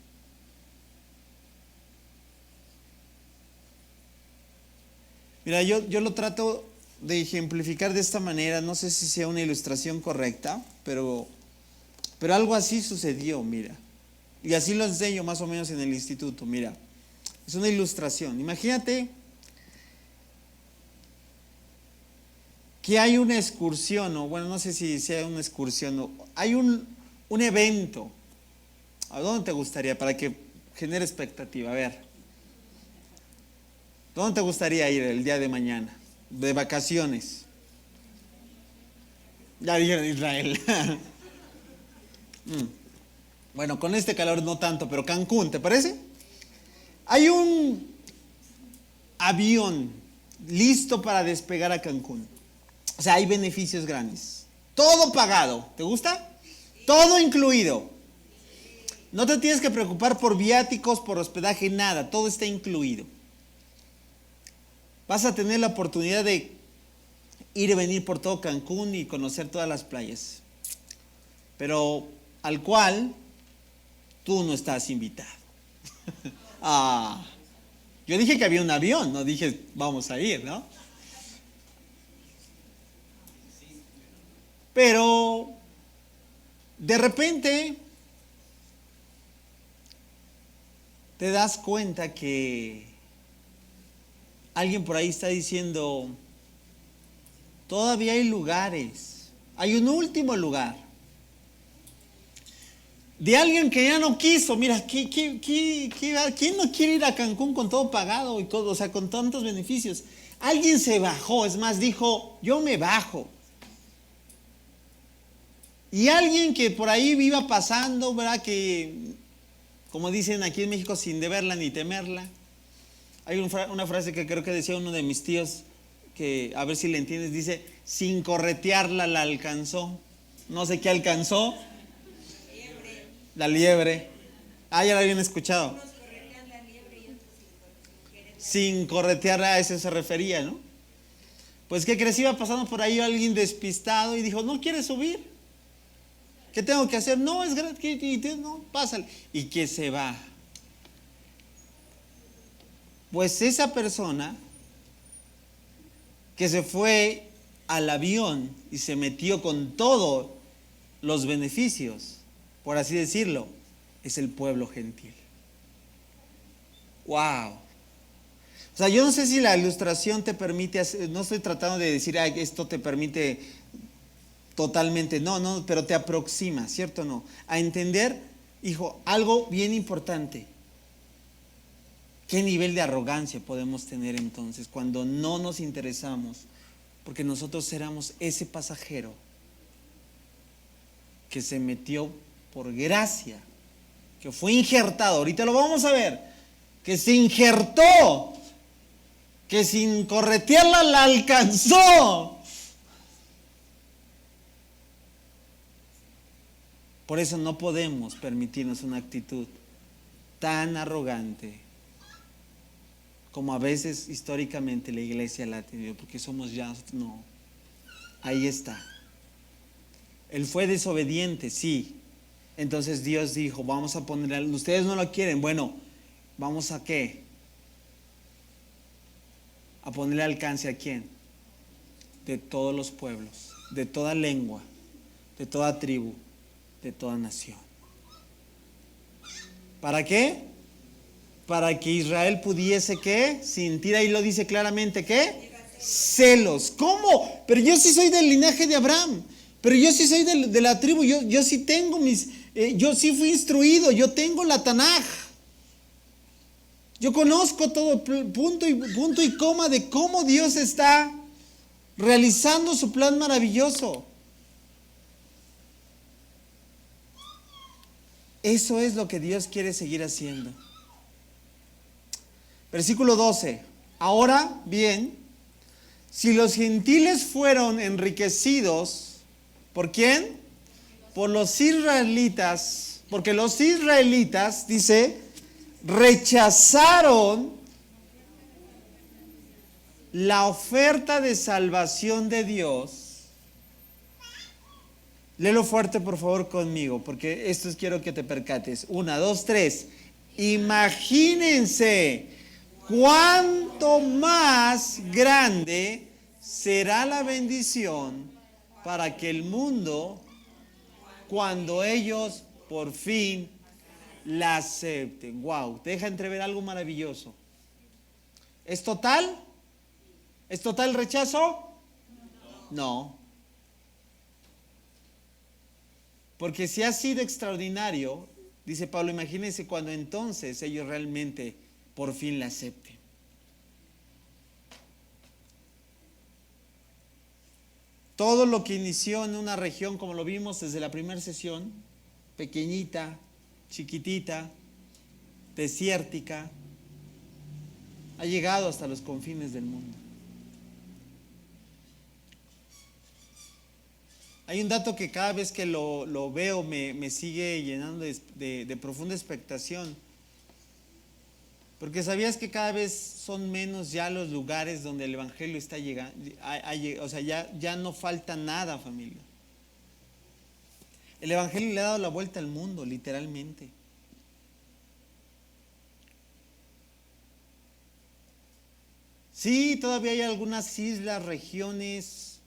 Mira, yo lo trato de ejemplificar de esta manera, no sé si sea una ilustración correcta, pero algo así sucedió, mira. Y así lo enseño más o menos en el instituto, mira. Es una ilustración. Imagínate que hay una excursión, o bueno, no sé si sea una excursión, o hay un evento. ¿A dónde te gustaría? Para que genere expectativa. A ver, ¿dónde te gustaría ir el día de mañana? De vacaciones. Ya dijeron Israel. Bueno, con este calor no tanto, pero Cancún, ¿te parece? Hay un avión listo para despegar a Cancún. O sea, hay beneficios grandes. Todo pagado. ¿Te gusta? Todo incluido. No te tienes que preocupar por viáticos, por hospedaje, nada. Todo está incluido. Vas a tener la oportunidad de ir y venir por todo Cancún y conocer todas las playas. Pero al cual tú no estás invitado. Yo dije que había un avión, no dije vamos a ir, ¿no? Pero de repente te das cuenta que alguien por ahí está diciendo, todavía hay lugares, hay un último lugar. De alguien que ya no quiso, mira, ¿quién no quiere ir a Cancún con todo pagado y todo, o sea, con tantos beneficios? Alguien se bajó, es más, dijo, yo me bajo. Y alguien que por ahí iba pasando, ¿verdad? Que, como dicen aquí en México, sin deberla ni temerla. Hay una frase que creo que decía uno de mis tíos, que a ver si le entiendes, dice, sin corretearla la alcanzó. No sé qué alcanzó. La liebre. Ya la habían escuchado. Sin corretearla, a eso se refería, ¿no? Pues ¿qué crees? Iba pasando por ahí alguien despistado y dijo, ¿no quieres subir? ¿Qué tengo que hacer? No, es gratis, no, pásale. Y que se va. Pues esa persona que se fue al avión y se metió con todos los beneficios, por así decirlo, es el pueblo gentil. ¡Wow! O sea, yo no sé si la ilustración te permite, no estoy tratando de decir, ay, esto te permite totalmente, no, pero te aproxima, ¿cierto o no? A entender, hijo, algo bien importante. ¿Qué nivel de arrogancia podemos tener entonces cuando no nos interesamos? Porque nosotros éramos ese pasajero que se metió por gracia, que fue injertado, ahorita lo vamos a ver, que se injertó, que sin corretearla la alcanzó. Por eso no podemos permitirnos una actitud tan arrogante como a veces históricamente la iglesia la ha tenido, porque somos ya, no, ahí está. Él fue desobediente, sí. Entonces Dios dijo, vamos a poner, ustedes no lo quieren, bueno, vamos a ¿qué? A ponerle alcance ¿a quién? De todos los pueblos, de toda lengua, de toda tribu, de toda nación. ¿Para qué? Para que Israel pudiese ¿qué? Sentir, ahí lo dice claramente, ¿qué? Celos. ¿Cómo? Pero yo sí soy del linaje de Abraham, pero yo sí soy de la tribu, yo sí tengo yo sí fui instruido, yo tengo la Tanaj. Yo conozco todo punto y coma de cómo Dios está realizando su plan maravilloso. Eso es lo que Dios quiere seguir haciendo. Versículo 12. Ahora bien, si los gentiles fueron enriquecidos, ¿por quién? Por los israelitas, porque los israelitas, dice, rechazaron la oferta de salvación de Dios. Léelo fuerte por favor conmigo, porque esto quiero que te percates. 1, 2, 3. Imagínense cuánto más grande será la bendición para que el mundo, cuando ellos por fin la acepten. Wow, te deja entrever algo maravilloso. ¿Es total? ¿Es total rechazo? No. Porque si ha sido extraordinario, dice Pablo, imagínense cuando entonces ellos realmente por fin la acepten. Todo lo que inició en una región, como lo vimos desde la primera sesión, pequeñita, chiquitita, desértica, ha llegado hasta los confines del mundo. Hay un dato que cada vez que lo veo me sigue llenando de profunda expectación. Porque sabías que cada vez son menos ya los lugares donde el evangelio está llegando. O sea, ya no falta nada, familia. El evangelio le ha dado la vuelta al mundo, literalmente. Sí, todavía hay algunas islas, regiones.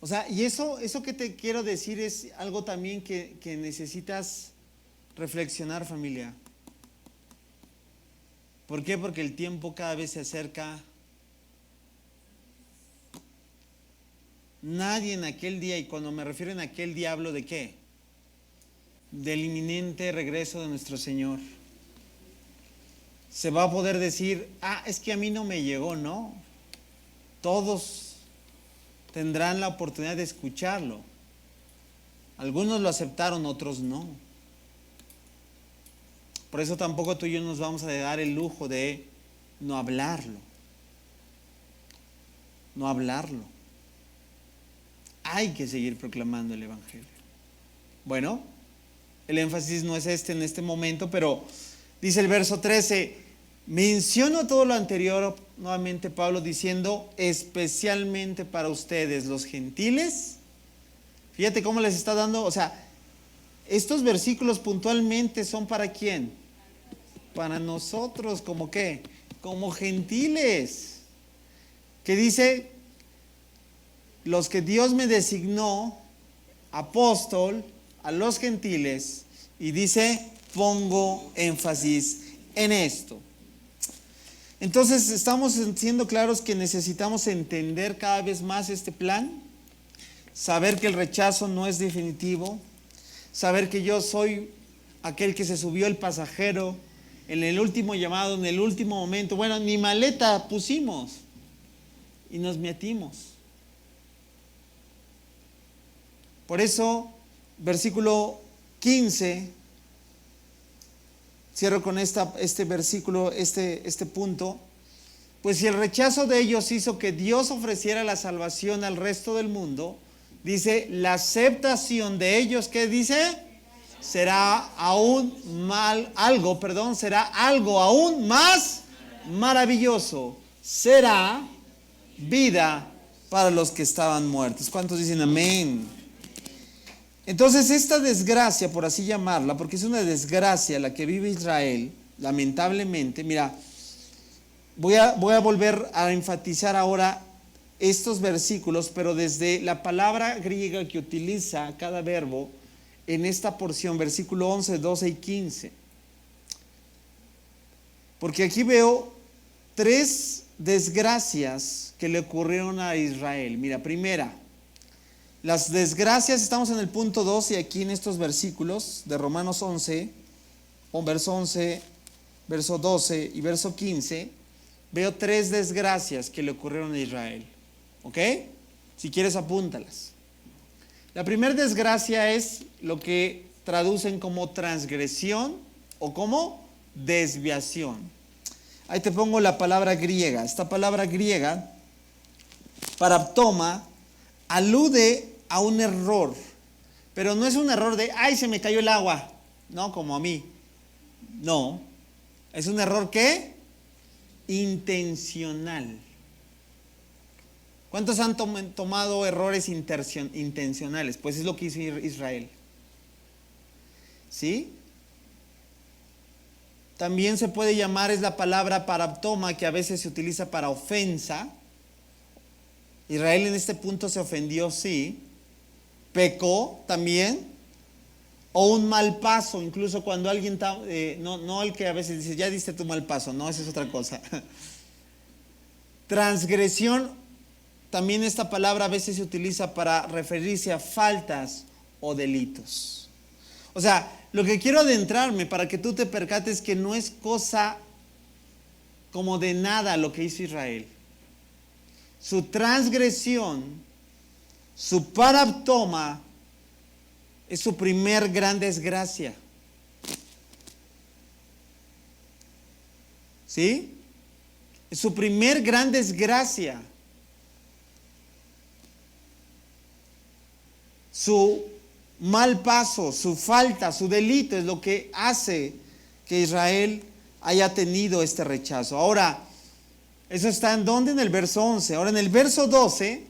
O sea, y eso que te quiero decir es algo también que necesitas reflexionar, familia. ¿Por qué? Porque el tiempo cada vez se acerca. Nadie en aquel día, y cuando me refiero en aquel día hablo de ¿qué? Del inminente regreso de nuestro Señor. Se va a poder decir, es que a mí no me llegó, ¿no? Todos tendrán la oportunidad de escucharlo. Algunos lo aceptaron, otros no. Por eso tampoco tú y yo nos vamos a dar el lujo de no hablarlo. No hablarlo. Hay que seguir proclamando el evangelio. Bueno, el énfasis no es en este momento, pero dice el verso 13, menciono todo lo anterior, nuevamente Pablo diciendo, especialmente para ustedes los gentiles. Fíjate cómo les está dando, o sea, estos versículos puntualmente son para ¿quién? Para nosotros, ¿como qué? Como gentiles. que dice, los que Dios me designó apóstol a los gentiles, y dice, pongo énfasis en esto. Entonces, estamos siendo claros que necesitamos entender cada vez más este plan, saber que el rechazo no es definitivo, saber que yo soy aquel que se subió el pasajero en el último llamado, en el último momento. Bueno, ni maleta pusimos y nos metimos. Por eso, versículo 15, cierro con este versículo, este punto. Pues si el rechazo de ellos hizo que Dios ofreciera la salvación al resto del mundo, dice, la aceptación de ellos, ¿qué dice? Será será algo aún más maravilloso. Será vida para los que estaban muertos. ¿Cuántos dicen amén? Entonces, esta desgracia, por así llamarla, porque es una desgracia la que vive Israel, lamentablemente, mira, voy a volver a enfatizar ahora estos versículos, pero desde la palabra griega que utiliza cada verbo en esta porción, versículo 11, 12 y 15. Porque aquí veo 3 desgracias que le ocurrieron a Israel. Mira, primera, las desgracias, estamos en el punto 2 y aquí en estos versículos de Romanos 11, verso 11, verso 12 y verso 15, veo 3 desgracias que le ocurrieron a Israel. ¿Ok? Si quieres, apúntalas. La primera desgracia es lo que traducen como transgresión o como desviación. Ahí te pongo la palabra griega. Esta palabra griega, paraptoma, alude a un error, pero no es un error de, ay, se me cayó el agua, no, como a mí. No, es un error ¿qué? Intencional. ¿Cuántos han tomado errores intencionales? Pues es lo que hizo Israel. ¿Sí? También se puede llamar, es la palabra paraptoma, que a veces se utiliza para ofensa. Israel en este punto se ofendió, sí. Pecó también. O un mal paso, incluso cuando alguien, no el que a veces dice, ya diste tu mal paso, no, esa es otra cosa. Transgresión, también esta palabra a veces se utiliza para referirse a faltas o delitos. O sea, lo que quiero adentrarme para que tú te percates que no es cosa como de nada lo que hizo Israel. Su transgresión, su paraptoma, es su primer gran desgracia. ¿Sí? Es su primer gran desgracia. Su mal paso, su falta, su delito es lo que hace que Israel haya tenido este rechazo. Ahora, eso está en ¿dónde? En el verso 11. Ahora en el verso 12,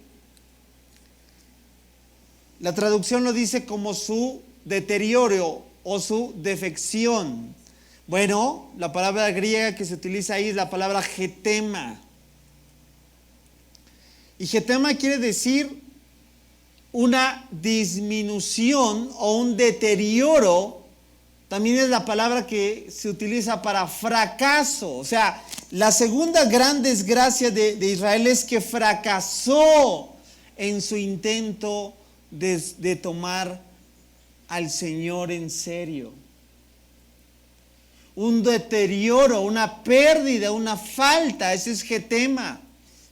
la traducción lo dice como su deterioro o su defección. Bueno, la palabra griega que se utiliza ahí es la palabra getema. Y getema quiere decir una disminución o un deterioro. También es la palabra que se utiliza para fracaso. O sea, la segunda gran desgracia de Israel es que fracasó en su intento de tomar al Señor en serio. Un deterioro, una pérdida, una falta, ese es getema.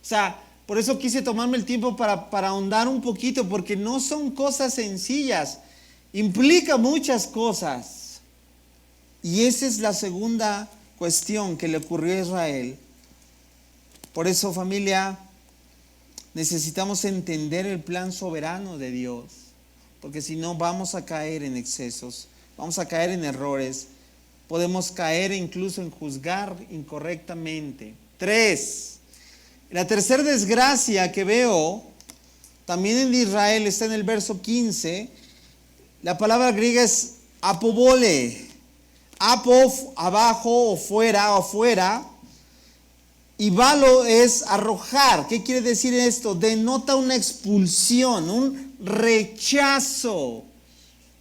O sea, por eso quise tomarme el tiempo para ahondar un poquito, porque no son cosas sencillas, implica muchas cosas. Y esa es la segunda cuestión que le ocurrió a Israel. Por eso, familia, necesitamos entender el plan soberano de Dios, porque si no vamos a caer en excesos, vamos a caer en errores, podemos caer incluso en juzgar incorrectamente. 3. La tercera desgracia que veo también en Israel está en el verso 15. La palabra griega es apobole. Apo, abajo o fuera, Y valo es arrojar. ¿Qué quiere decir esto? Denota una expulsión, un rechazo,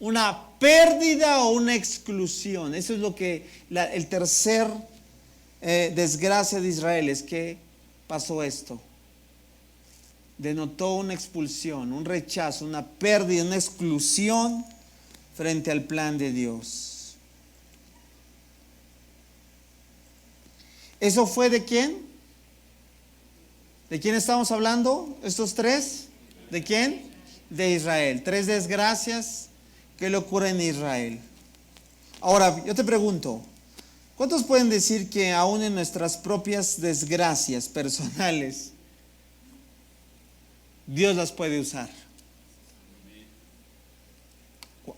una pérdida o una exclusión. Eso es lo que el tercer desgracia de Israel es que pasó esto. Denotó una expulsión, un rechazo, una pérdida, una exclusión frente al plan de Dios. ¿Eso fue de quién? ¿De quién estamos hablando? ¿Estos tres? ¿De quién? De Israel. Tres desgracias que le ocurren en Israel. Ahora, yo te pregunto, ¿cuántos pueden decir que aún en nuestras propias desgracias personales, Dios las puede usar?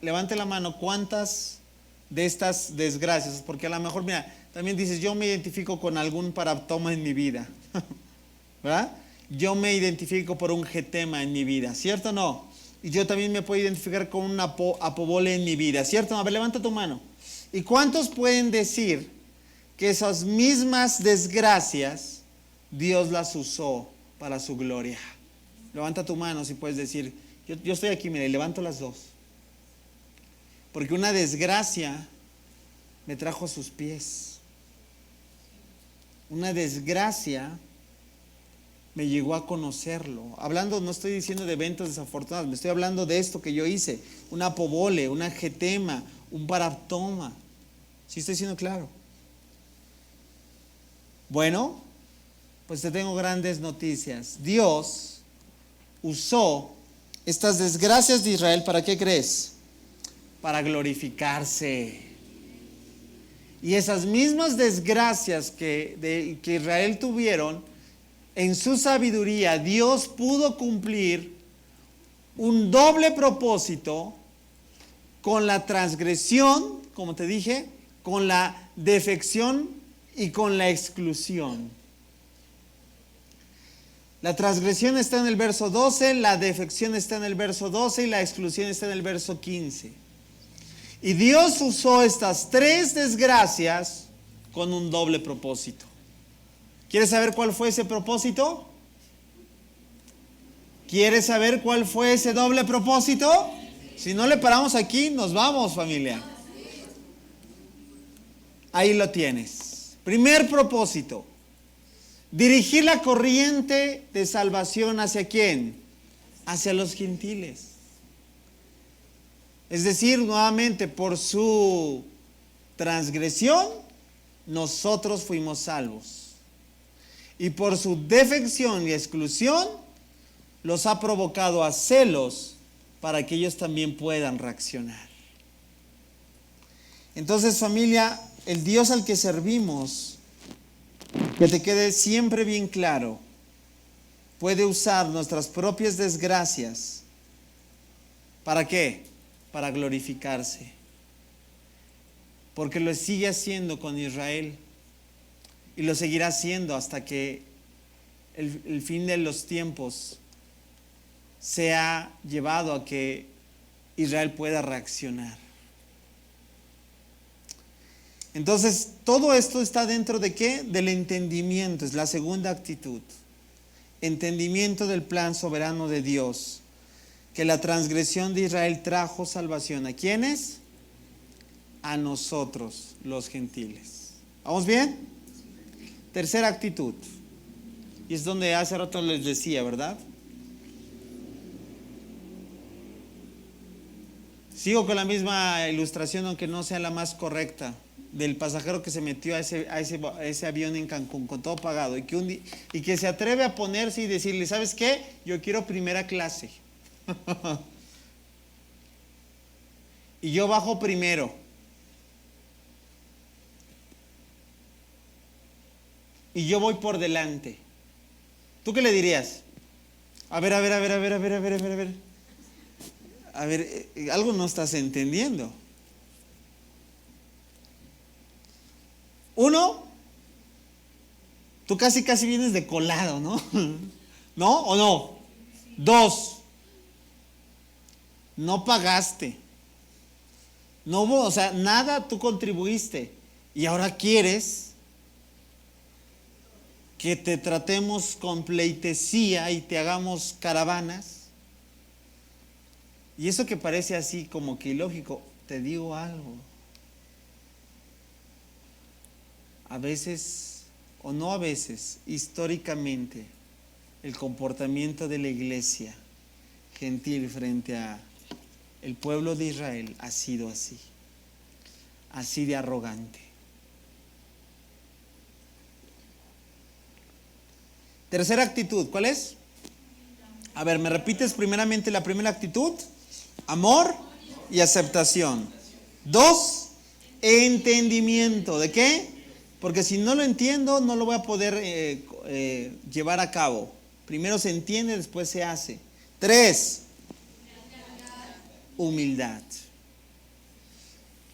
Levante la mano, ¿cuántas de estas desgracias? Porque a lo mejor, mira, también dices, yo me identifico con algún paraptoma en mi vida. ¿Verdad? Yo me identifico por un getema en mi vida, ¿cierto o no? Y yo también me puedo identificar con un apobole en mi vida, ¿cierto o no? A ver, levanta tu mano. ¿Y cuántos pueden decir que esas mismas desgracias Dios las usó para su gloria? Levanta tu mano si puedes decir, yo estoy aquí, mire, levanto las dos. Porque una desgracia me trajo a sus pies. Una desgracia me llegó a conocerlo. Hablando, no estoy diciendo de eventos desafortunados, me estoy hablando de esto que yo hice. Un apobole, una getema, un paraptoma. ¿Sí estoy siendo claro? Bueno, pues te tengo grandes noticias. Dios usó estas desgracias de Israel, ¿para qué crees? Para glorificarse. Y esas mismas desgracias que Israel tuvieron, en su sabiduría, Dios pudo cumplir un doble propósito con la transgresión, como te dije, con la defección y con la exclusión. La transgresión está en el verso 12, la defección está en el verso 12 y la exclusión está en el verso 15. Y Dios usó estas tres desgracias con un doble propósito. ¿Quieres saber cuál fue ese propósito? ¿Quieres saber cuál fue ese doble propósito? Si no le paramos aquí, nos vamos, familia. Ahí lo tienes. Primer propósito. Dirigir la corriente de salvación ¿hacia quién? Hacia los gentiles. Es decir, nuevamente, por su transgresión, nosotros fuimos salvos. Y por su defección y exclusión, los ha provocado a celos para que ellos también puedan reaccionar. Entonces, familia, el Dios al que servimos, que te quede siempre bien claro, puede usar nuestras propias desgracias. ¿Para qué? Para glorificarse. Porque lo sigue haciendo con Israel. Y lo seguirá haciendo hasta que el fin de los tiempos sea llevado a que Israel pueda reaccionar. Entonces, todo esto está dentro de ¿qué? Del entendimiento, es la segunda actitud. Entendimiento del plan soberano de Dios, que la transgresión de Israel trajo salvación. ¿A quiénes? A nosotros, los gentiles. ¿Vamos bien? Tercera actitud, y es donde hace rato les decía, ¿verdad? Sigo con la misma ilustración, aunque no sea la más correcta, del pasajero que se metió a ese avión en Cancún con todo pagado y que se atreve a ponerse y decirle, ¿sabes qué? Yo quiero primera clase. Y yo bajo primero. Y yo voy por delante. ¿Tú qué le dirías? A ver. A ver, algo no estás entendiendo. Uno, tú casi vienes de colado, ¿no? ¿No o no? Dos, no pagaste. No hubo, o sea, nada tú contribuiste. Y ahora quieres que te tratemos con pleitesía y te hagamos caravanas. Y eso que parece así como que ilógico, te digo algo. A veces, o no a veces, históricamente, el comportamiento de la iglesia gentil frente a el pueblo de Israel ha sido así de arrogante. Tercera actitud, ¿cuál es? A ver, ¿me repites primeramente la primera actitud? Amor y aceptación. 2, entendimiento. ¿De qué? Porque si no lo entiendo, no lo voy a poder llevar a cabo. Primero se entiende, después se hace. 3, humildad.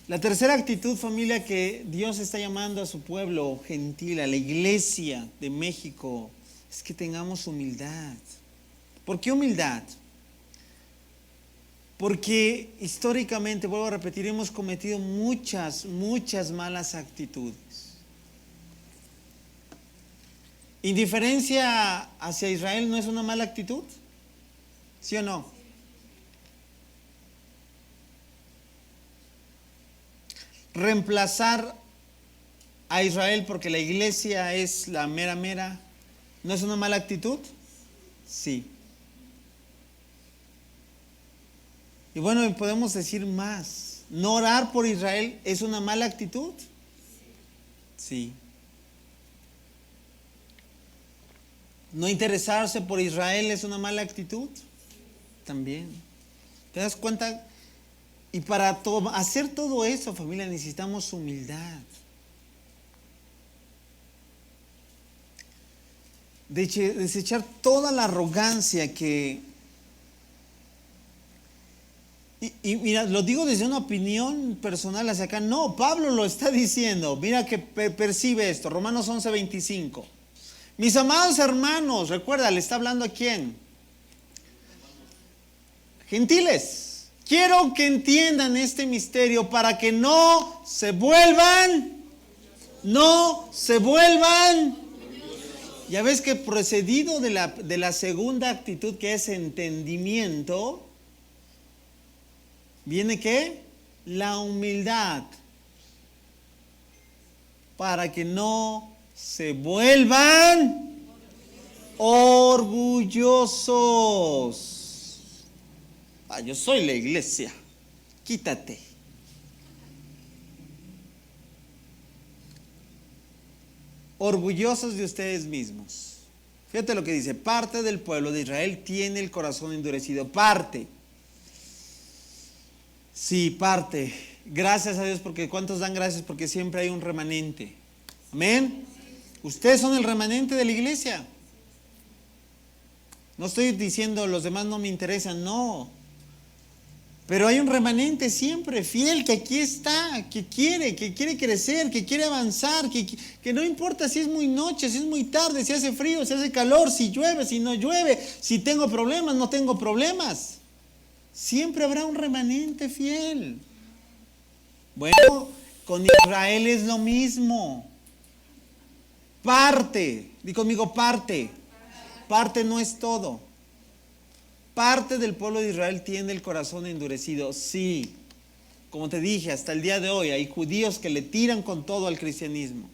La tercera actitud, familia, que Dios está llamando a su pueblo gentil, a la iglesia de México, es que tengamos humildad. ¿Por qué humildad? Porque históricamente, vuelvo a repetir, hemos cometido muchas malas actitudes. ¿Indiferencia hacia Israel no es una mala actitud? ¿Sí o no? Reemplazar a Israel porque la iglesia es la mera, ¿no es una mala actitud? Sí. Y bueno, podemos decir más. ¿No orar por Israel es una mala actitud? Sí. ¿No interesarse por Israel es una mala actitud? También. ¿Te das cuenta? Y para hacer todo eso, familia, necesitamos humildad. Desechar toda la arrogancia que... Y mira, lo digo desde una opinión personal hacia acá. No, Pablo lo está diciendo. Mira que percibe esto. Romanos 11:25. Mis amados hermanos, recuerda, le está hablando a quién. Gentiles, quiero que entiendan este misterio para que no se vuelvan. Ya ves que precedido de la segunda actitud, que es entendimiento, ¿viene qué? La humildad. Para que no se vuelvan orgullosos. Yo soy la iglesia. Quítate. Orgullosos de ustedes mismos. Fíjate lo que dice. Parte del pueblo de Israel tiene el corazón endurecido. Parte. Sí, parte. Gracias a Dios, porque ¿cuántos dan gracias? Porque siempre hay un remanente. Amén. Ustedes son el remanente de la iglesia. No estoy diciendo los demás no me interesan, no. Pero hay un remanente siempre fiel que aquí está, que quiere crecer, que quiere avanzar, que no importa si es muy noche, si es muy tarde, si hace frío, si hace calor, si llueve, si no llueve, si tengo problemas, no tengo problemas. Siempre habrá un remanente fiel. Bueno, con Israel es lo mismo. Parte, di conmigo parte. Parte no es todo. Parte del pueblo de Israel tiene el corazón endurecido, sí. Como te dije, hasta el día de hoy hay judíos que le tiran con todo al cristianismo.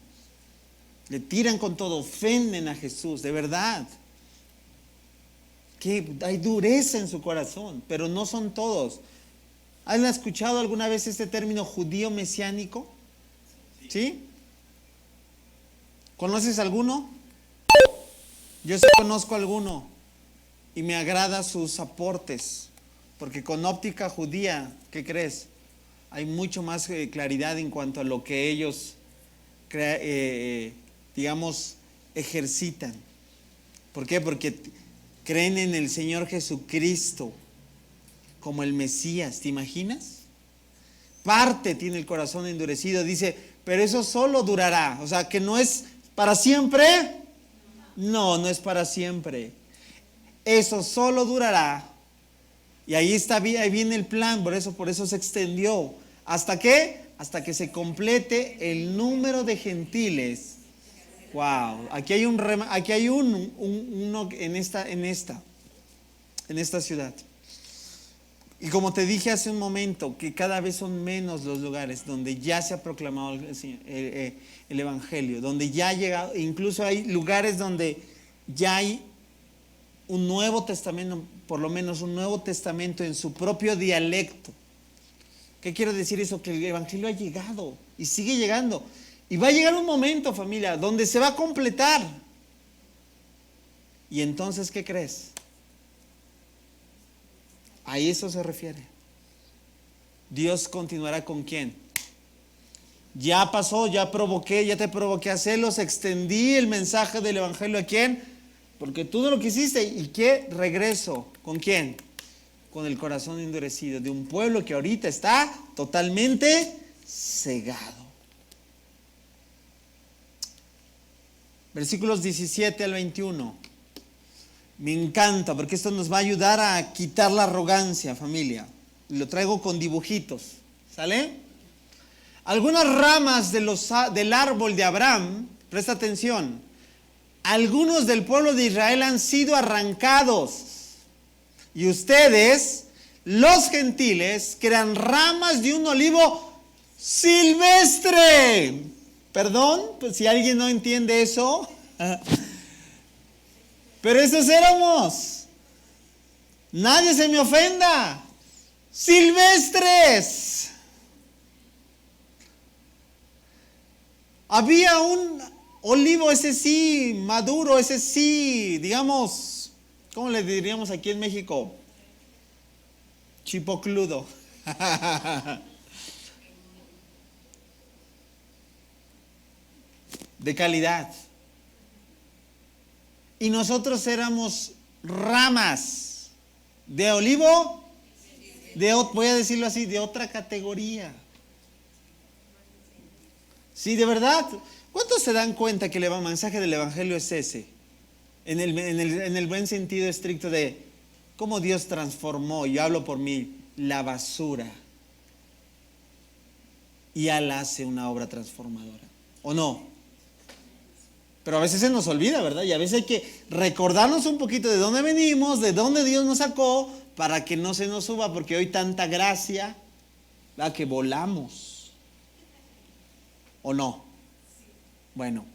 Le tiran con todo, ofenden a Jesús, de verdad. Que hay dureza en su corazón, pero no son todos. ¿Han escuchado alguna vez este término judío mesiánico? ¿Sí? ¿Conoces alguno? Yo sí conozco alguno. Y me agrada sus aportes, porque con óptica judía, ¿qué crees? Hay mucho más claridad en cuanto a lo que ellos, digamos, ejercitan. ¿Por qué? Porque creen en el Señor Jesucristo como el Mesías, ¿te imaginas? Parte tiene el corazón endurecido, dice, pero eso solo durará, o sea, que no es para siempre. No, no es para siempre. Eso solo durará. Y ahí viene el plan, por eso se extendió. ¿Hasta qué? Hasta que se complete el número de gentiles Wow, aquí hay uno en esta ciudad. Y como te dije hace un momento, que cada vez son menos los lugares donde ya se ha proclamado el Evangelio, donde ya ha llegado, incluso hay lugares donde ya hay un Nuevo Testamento, por lo menos un Nuevo Testamento en su propio dialecto. ¿Qué quiere decir eso? Que el Evangelio ha llegado y sigue llegando. Y va a llegar un momento, familia, donde se va a completar. Y entonces, ¿qué crees? A eso se refiere. Dios continuará ¿con quién? Ya pasó, ya te provoqué a celos, extendí el mensaje del Evangelio ¿a quién? Porque tú no lo quisiste. ¿Y qué? Regreso. ¿Con quién? Con el corazón endurecido de un pueblo que ahorita está totalmente cegado. Versículos 17 al 21. Me encanta porque esto nos va a ayudar a quitar la arrogancia, familia. Lo traigo con dibujitos. ¿Sale? Algunas ramas del árbol de Abraham, presta atención, algunos del pueblo de Israel han sido arrancados. Y ustedes, los gentiles, que eran ramas de un olivo silvestre. Perdón, pues si alguien no entiende eso. Pero esos éramos. Nadie se me ofenda. Silvestres. Había un olivo, ese sí, maduro, ese sí, digamos, ¿cómo le diríamos aquí en México? Chipocludo. De calidad. Y nosotros éramos ramas de olivo, voy a decirlo así, de otra categoría. Sí, de verdad. ¿Cuántos se dan cuenta que el mensaje del Evangelio es ese? En el buen sentido estricto de cómo Dios transformó, yo hablo por mí, la basura. Y Él hace una obra transformadora. ¿O no? Pero a veces se nos olvida, ¿verdad? Y a veces hay que recordarnos un poquito de dónde venimos, de dónde Dios nos sacó, para que no se nos suba, porque hoy tanta gracia, ¿verdad? Que volamos. ¿O no? Bueno.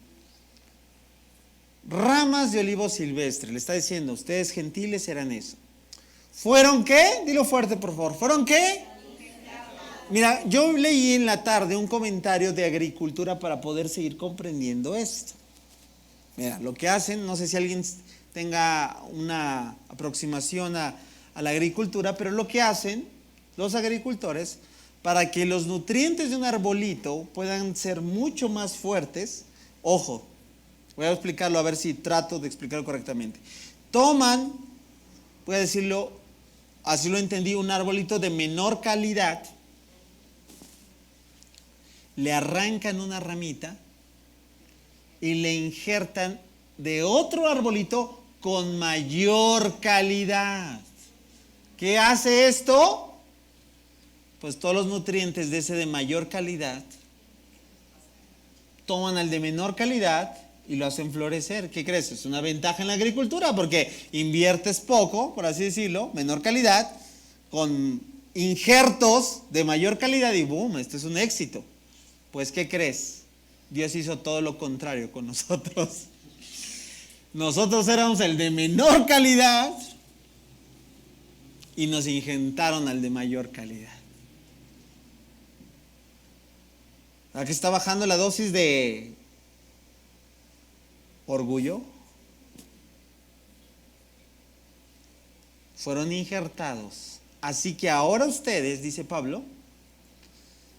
Ramas de olivo silvestre, le está diciendo, ustedes gentiles eran eso. ¿Fueron qué? Dilo fuerte, por favor. ¿Fueron qué? Mira, yo leí en la tarde un comentario de agricultura para poder seguir comprendiendo esto. Mira, lo que hacen, no sé si alguien tenga una aproximación a la agricultura, pero lo que hacen los agricultores para que los nutrientes de un arbolito puedan ser mucho más fuertes, ojo, voy a explicarlo a ver si trato de explicarlo correctamente. Toman, voy a decirlo, así lo entendí, un arbolito de menor calidad, le arrancan una ramita y le injertan de otro arbolito con mayor calidad. ¿Qué hace esto? Pues todos los nutrientes de ese de mayor calidad toman al de menor calidad y lo hacen florecer. ¿Qué crees? Es una ventaja en la agricultura porque inviertes poco, por así decirlo, menor calidad, con injertos de mayor calidad y boom, esto es un éxito. Pues ¿qué crees? Dios hizo todo lo contrario con nosotros. Nosotros éramos el de menor calidad y nos ingentaron al de mayor calidad. ¿A qué está bajando la dosis de orgullo? Fueron injertados. Así que ahora ustedes, dice Pablo,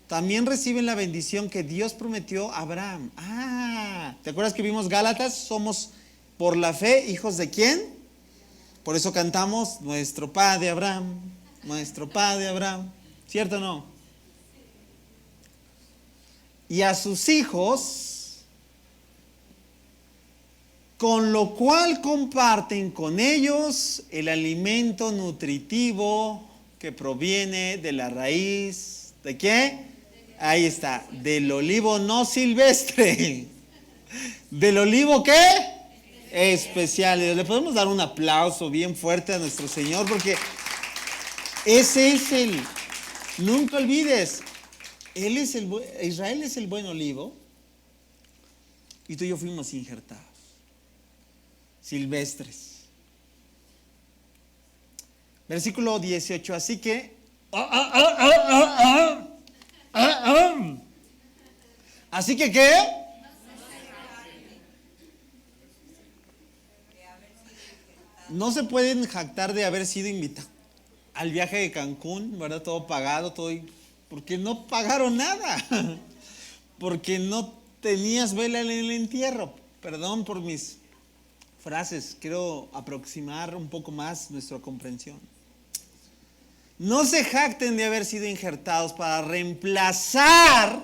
también reciben la bendición que Dios prometió a Abraham. ¿Te acuerdas que vimos Gálatas? Somos por la fe hijos de ¿quién? Por eso cantamos nuestro Padre Abraham, nuestro Padre Abraham. ¿Cierto o no? Y a sus hijos, con lo cual comparten con ellos el alimento nutritivo que proviene de la raíz, ¿de qué? Ahí está, del olivo no silvestre. ¿Del olivo qué? Especial. Le podemos dar un aplauso bien fuerte a nuestro Señor porque ese es el, nunca olvides, Israel es el buen olivo y tú y yo fuimos injertados, silvestres. Versículo 18, así que así que ¿qué? No se pueden jactar de haber sido invitados al viaje de Cancún, ¿verdad? Todo pagado, todo, porque no pagaron nada, porque no tenías vela en el entierro. Perdón por mis frases, quiero aproximar un poco más nuestra comprensión. No se jacten de haber sido injertados para reemplazar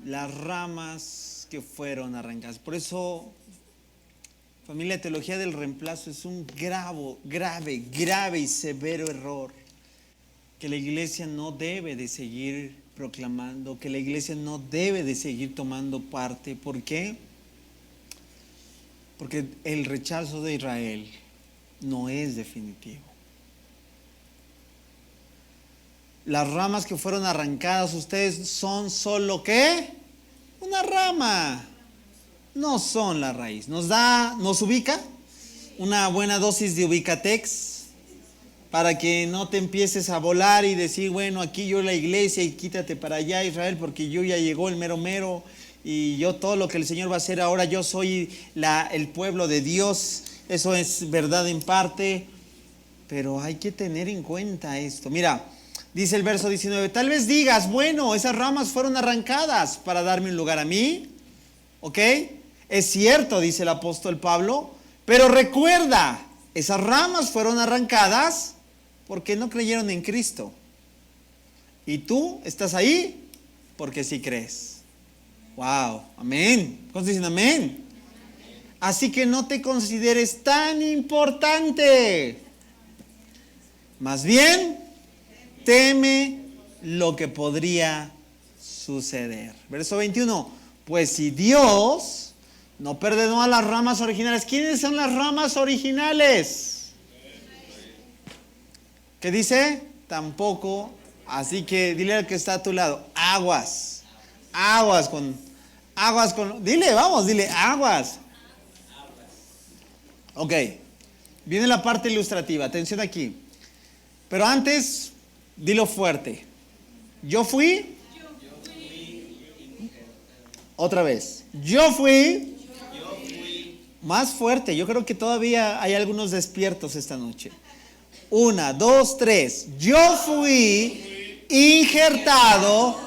las ramas que fueron arrancadas. Por eso, familia, teología del reemplazo es un grave y severo error que la iglesia no debe de seguir proclamando, que la iglesia no debe de seguir tomando parte. ¿Por qué? Porque el rechazo de Israel no es definitivo. Las ramas que fueron arrancadas, ustedes son ¿qué? Una rama. No son la raíz. Nos ubica una buena dosis de ubicatex para que no te empieces a volar y decir, bueno, aquí yo la iglesia y quítate para allá, Israel, porque yo ya llegó el mero mero y yo todo lo que el Señor va a hacer ahora, yo soy el pueblo de Dios. Eso es verdad en parte, pero hay que tener en cuenta esto. Mira, dice el verso 19, tal vez digas, bueno, esas ramas fueron arrancadas para darme un lugar a mí, ¿ok? Es cierto, dice el apóstol Pablo, pero recuerda, esas ramas fueron arrancadas porque no creyeron en Cristo. Y tú estás ahí porque sí crees. Wow, amén. ¿Cuántos dicen amén? Así que no te consideres tan importante. Más bien, teme lo que podría suceder. Verso 21. Pues si Dios no perdonó a las ramas originales, ¿quiénes son las ramas originales? ¿Qué dice? Tampoco. Así que dile al que está a tu lado, aguas con, dile, vamos, dile, aguas. Ok, viene la parte ilustrativa, atención aquí. Pero antes, dilo fuerte. Yo fui. Otra vez. Yo fui. Más fuerte. Yo creo que todavía hay algunos despiertos esta noche. 1, 2, 3. Yo fui injertado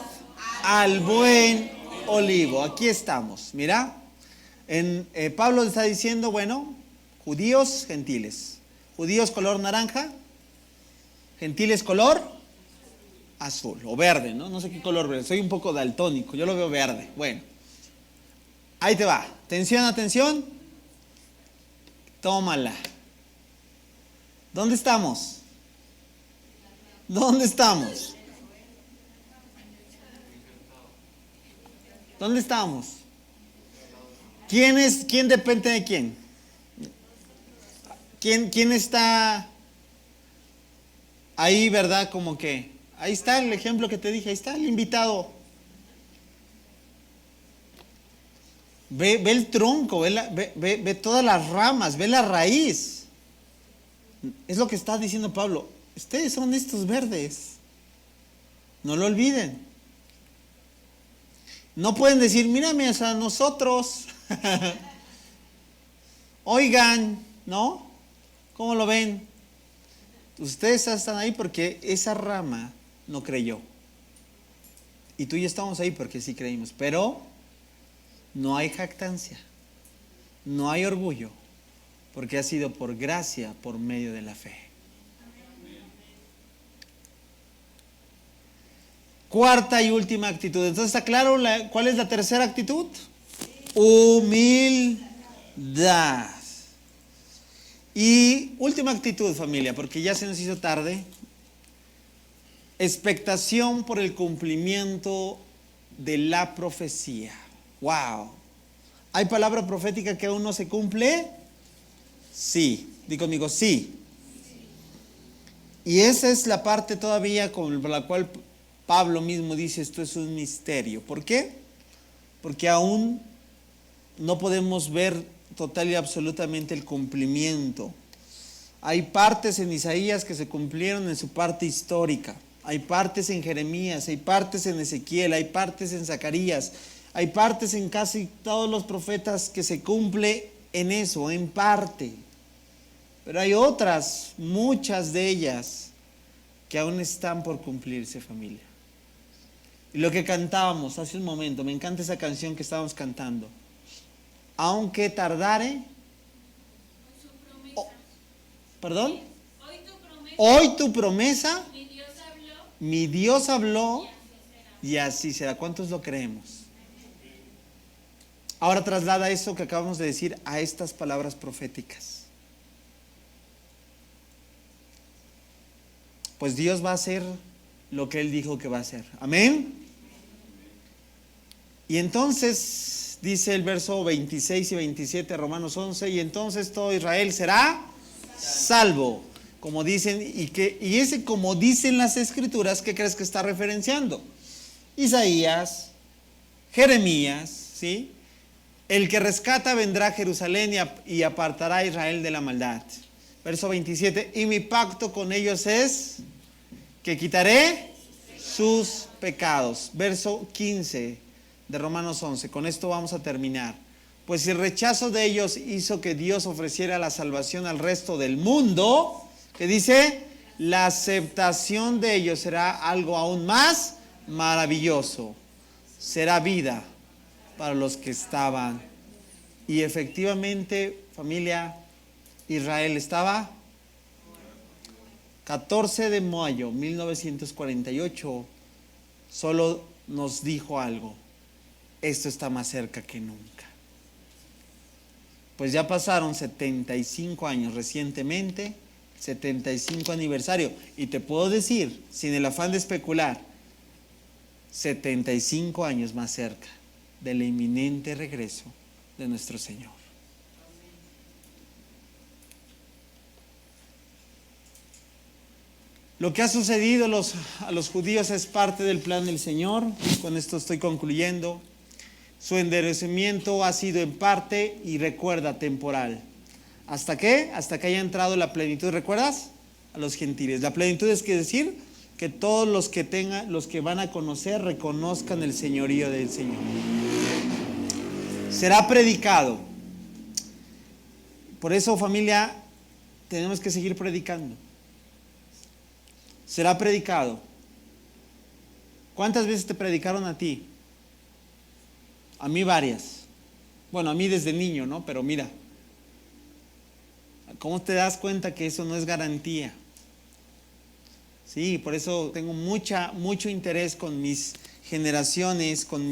al buen olivo. Aquí estamos. Mira. Pablo está diciendo, bueno, judíos, gentiles. Judíos color naranja. Gentiles color azul o verde, ¿no? No sé qué color verde. Soy un poco daltónico. Yo lo veo verde. Bueno. Ahí te va. Atención, atención. Tómala. ¿Dónde estamos? ¿Dónde estamos? ¿Dónde estamos? ¿Quién depende de quién? ¿Quién está ahí, verdad? Como que, ahí está el ejemplo que te dije, ahí está el invitado. Ve el tronco, ve todas las ramas, ve la raíz. Es lo que está diciendo Pablo. Ustedes son estos verdes. No lo olviden. No pueden decir, mírame a nosotros. Oigan, ¿no? ¿Cómo lo ven? Ustedes están ahí porque esa rama no creyó. Y tú y yo estamos ahí porque sí creímos. Pero no hay jactancia, no hay orgullo, porque ha sido por gracia, por medio de la fe. Cuarta y última actitud. Entonces, ¿está claro cuál es la tercera actitud? Humildad. Y última actitud, familia, porque ya se nos hizo tarde. Expectación por el cumplimiento de la profecía. Wow. ¿Hay palabra profética que aún no se cumple? Sí. Digo conmigo, sí. Y esa es la parte todavía con la cual Pablo mismo dice, esto es un misterio. ¿Por qué? Porque aún no podemos ver total y absolutamente el cumplimiento. Hay partes en Isaías que se cumplieron en su parte histórica. Hay partes en Jeremías, hay partes en Ezequiel, hay partes en Zacarías, hay partes en casi todos los profetas que se cumple en eso, en parte. Pero hay otras, muchas de ellas, que aún están por cumplirse, familia. Y lo que cantábamos hace un momento, me encanta esa canción que estábamos cantando. Aunque tardare. ¿Perdón? Hoy tu promesa. Mi Dios habló y así será. ¿Cuántos lo creemos? Ahora traslada eso que acabamos de decir a estas palabras proféticas. Pues Dios va a hacer lo que Él dijo que va a hacer. Amén. Y entonces dice el verso 26 y 27 de Romanos 11, y entonces todo Israel será salvo. Como dicen, y ese como dicen las escrituras, ¿qué crees que está referenciando? Isaías, Jeremías, ¿sí? El que rescata vendrá a Jerusalén y apartará a Israel de la maldad. Verso 27, y mi pacto con ellos es que quitaré sus pecados. Verso 15 de Romanos 11, con esto vamos a terminar. Pues el rechazo de ellos hizo que Dios ofreciera la salvación al resto del mundo, que dice, la aceptación de ellos será algo aún más maravilloso. Será vida para los que estaban. Y efectivamente, familia, Israel estaba 14 de mayo 1948, solo nos dijo algo: esto está más cerca que nunca. Pues ya pasaron 75 años recientemente, 75 aniversario, y te puedo decir, sin el afán de especular, 75 años más cerca del inminente regreso de nuestro Señor. Lo que ha sucedido a los judíos es parte del plan del Señor. Con esto estoy concluyendo. Su endurecimiento ha sido en parte, y recuerda, temporal. ¿Hasta qué? Hasta que haya entrado la plenitud. ¿Recuerdas? A los gentiles. La plenitud es que decir que todos los que van a conocer, reconozcan el señorío del Señor. Será predicado. Por eso, familia, tenemos que seguir predicando. Será predicado. ¿Cuántas veces te predicaron a ti? A mí varias. Bueno, a mí desde niño, ¿no? Pero mira, ¿cómo te das cuenta que eso no es garantía? Sí, por eso tengo mucho interés con mis generaciones, con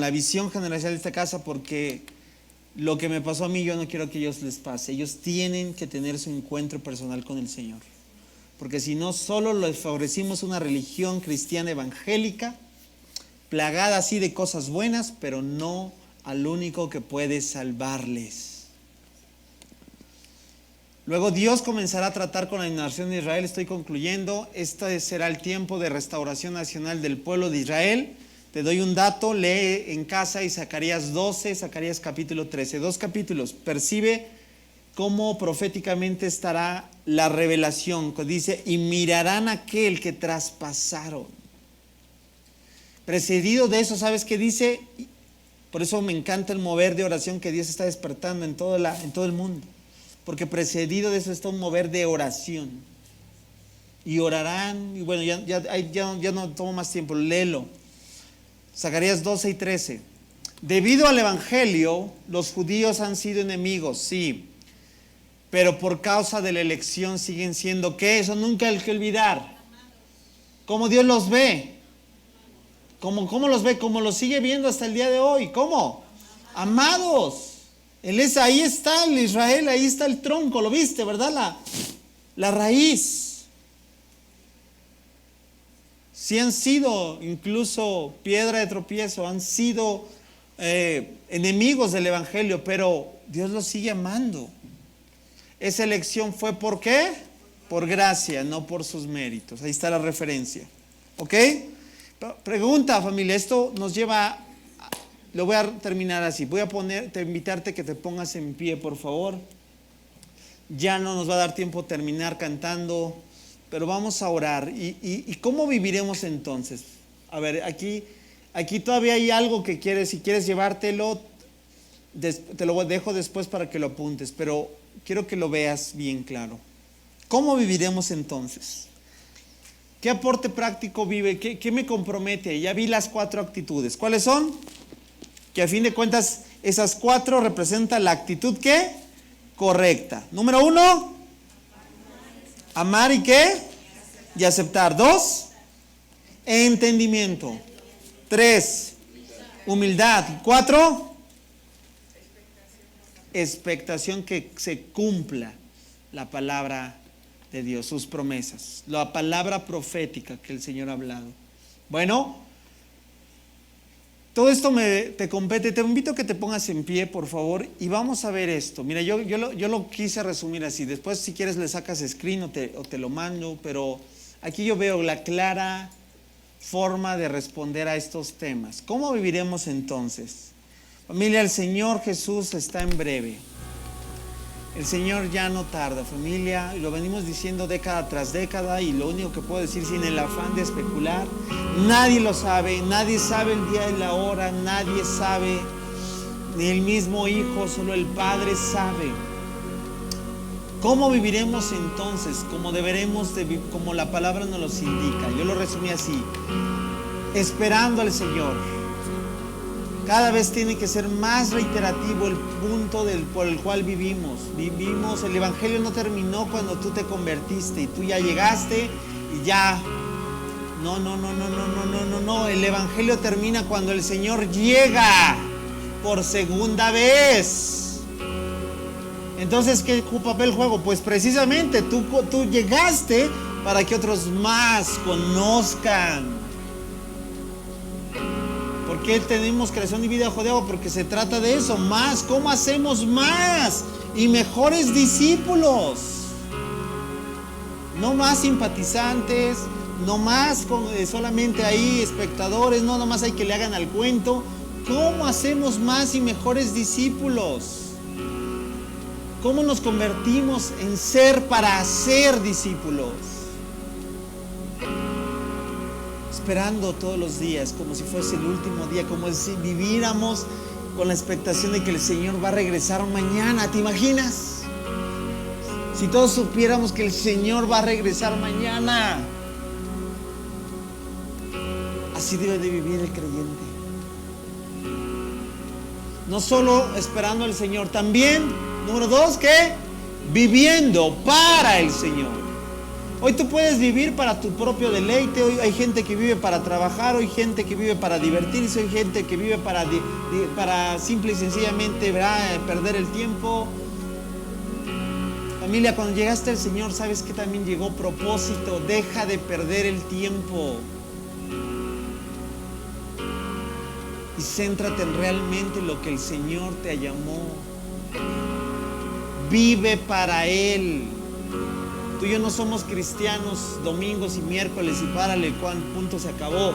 la visión generacional de esta casa, porque lo que me pasó a mí, yo no quiero que a ellos les pase. Ellos tienen que tener su encuentro personal con el Señor. Porque si no, solo les favorecimos una religión cristiana evangélica, plagada así de cosas buenas, pero no al único que puede salvarles. Luego Dios comenzará a tratar con la nación de Israel. Estoy concluyendo. Este será el tiempo de restauración nacional del pueblo de Israel. Te doy un dato, lee en casa Zacarías 12, Zacarías capítulo 13. 2 capítulos. Percibe cómo proféticamente estará la revelación. Dice, y mirarán aquel que traspasaron. Precedido de eso, ¿sabes qué dice? Por eso me encanta el mover de oración que Dios está despertando en todo el mundo. Porque precedido de eso está un mover de oración. Y orarán, y bueno, ya no tomo más tiempo, léelo. Zacarías 12 y 13. Debido al evangelio, los judíos han sido enemigos, sí. Pero por causa de la elección siguen siendo, ¿qué? Eso nunca hay que olvidar. ¿Cómo Dios los ve? ¿Cómo los ve? ¿Cómo los sigue viendo hasta el día de hoy? ¿Cómo? Amados. Ahí está el Israel, ahí está el tronco, ¿lo viste, verdad? La raíz. Si han sido incluso piedra de tropiezo, han sido enemigos del Evangelio, pero Dios los sigue amando. Esa elección fue ¿por qué? Por gracia, no por sus méritos. Ahí está la referencia. ¿Ok? Pregunta, familia, esto nos lleva, lo voy a terminar así. Voy a invitarte que te pongas en pie, por favor. Ya no nos va a dar tiempo terminar cantando, pero vamos a orar. ¿Y cómo viviremos entonces? A ver, aquí todavía hay algo que quieres, si quieres llevártelo, te lo dejo después para que lo apuntes, pero quiero que lo veas bien claro. ¿Cómo viviremos entonces? ¿Qué aporte práctico vive? ¿Qué me compromete? Ya vi las 4 actitudes. ¿Cuáles son? Que a fin de cuentas esas 4 representan la actitud ¿qué? Correcta. Número 1, amar y ¿qué? Y aceptar. 2, entendimiento. 3, humildad. 4, expectación que se cumpla la palabra de Dios, sus promesas, la palabra profética que el Señor ha hablado. Bueno, todo esto te compete. Te invito a que te pongas en pie, por favor, y vamos a ver esto. Mira, yo lo quise resumir así. Después, si quieres, le sacas screen o te lo mando, pero aquí yo veo la clara forma de responder a estos temas. ¿Cómo viviremos entonces? Familia, el Señor Jesús está en breve. El Señor ya no tarda, familia, y lo venimos diciendo década tras década, y lo único que puedo decir sin el afán de especular, nadie lo sabe, nadie sabe el día y la hora, nadie sabe, ni el mismo Hijo, solo el Padre sabe. ¿Cómo viviremos entonces? Como deberemos de vivir, como la palabra nos los indica. Yo lo resumí así: esperando al Señor. Cada vez tiene que ser más reiterativo el punto por el cual vivimos. El Evangelio no terminó cuando tú te convertiste y tú ya llegaste y ya. No. El Evangelio termina cuando el Señor llega por segunda vez. Entonces, ¿qué papel juego? Pues precisamente tú llegaste para que otros más conozcan. ¿Por qué tenemos creación y vida bajo de agua? Porque se trata de eso, más. ¿Cómo hacemos más y mejores discípulos? No más simpatizantes, no más solamente ahí espectadores, no más hay que le hagan al cuento. ¿Cómo hacemos más y mejores discípulos? ¿Cómo nos convertimos en ser para hacer discípulos? Esperando todos los días como si fuese el último día, como si viviéramos con la expectación de que el Señor va a regresar mañana. ¿Te imaginas? Si todos supiéramos que el Señor va a regresar mañana. Así debe de vivir el creyente. No solo esperando al Señor, también, número 2, ¿qué? Viviendo para el Señor. Hoy tú puedes vivir para tu propio deleite. Hoy hay gente que vive para trabajar, hoy hay gente que vive para divertirse, hay gente que vive para simple y sencillamente, ¿verdad?, perder el tiempo. Familia, cuando llegaste al Señor, sabes que también llegó propósito. Deja de perder el tiempo y céntrate en realmente lo que el Señor te llamó. Vive para Él. Tú y yo no somos cristianos domingos y miércoles y párale, punto, se acabó.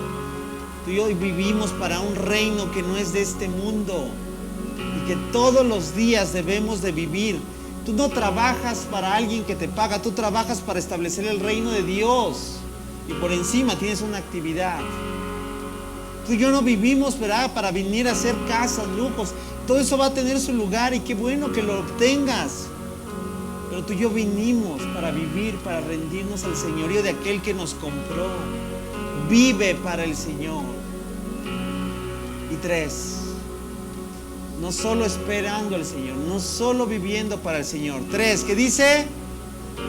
Tú y yo vivimos para un reino que no es de este mundo y que todos los días debemos de vivir. Tú no trabajas para alguien que te paga, tú trabajas para establecer el reino de Dios y por encima tienes una actividad. Tú y yo no vivimos, ¿verdad?, para venir a hacer casas, lujos. Todo eso va a tener su lugar y qué bueno que lo obtengas. Pero tú y yo vinimos para vivir, para rendirnos al señorío de aquel que nos compró. Vive para el Señor. Y 3, no solo esperando al Señor, no solo viviendo para el Señor. 3, ¿qué dice?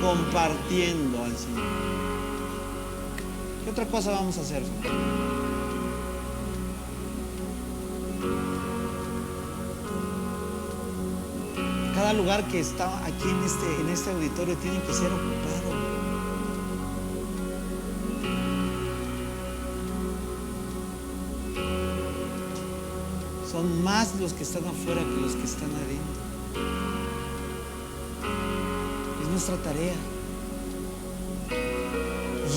Compartiendo al Señor. ¿Qué otra cosa vamos a hacer? Cada lugar que está aquí en este auditorio tiene que ser ocupado. Son más los que están afuera que los que están adentro. Es nuestra tarea.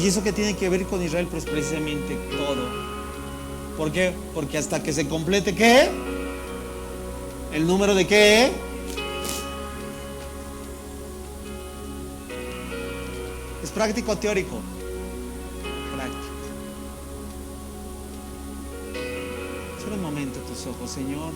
Y eso que tiene que ver con Israel, pues precisamente todo. ¿Por qué? Porque hasta que se complete, ¿qué? ¿El número de qué? ¿Es práctico o teórico? Práctico. Cierra un momento tus ojos, Señor.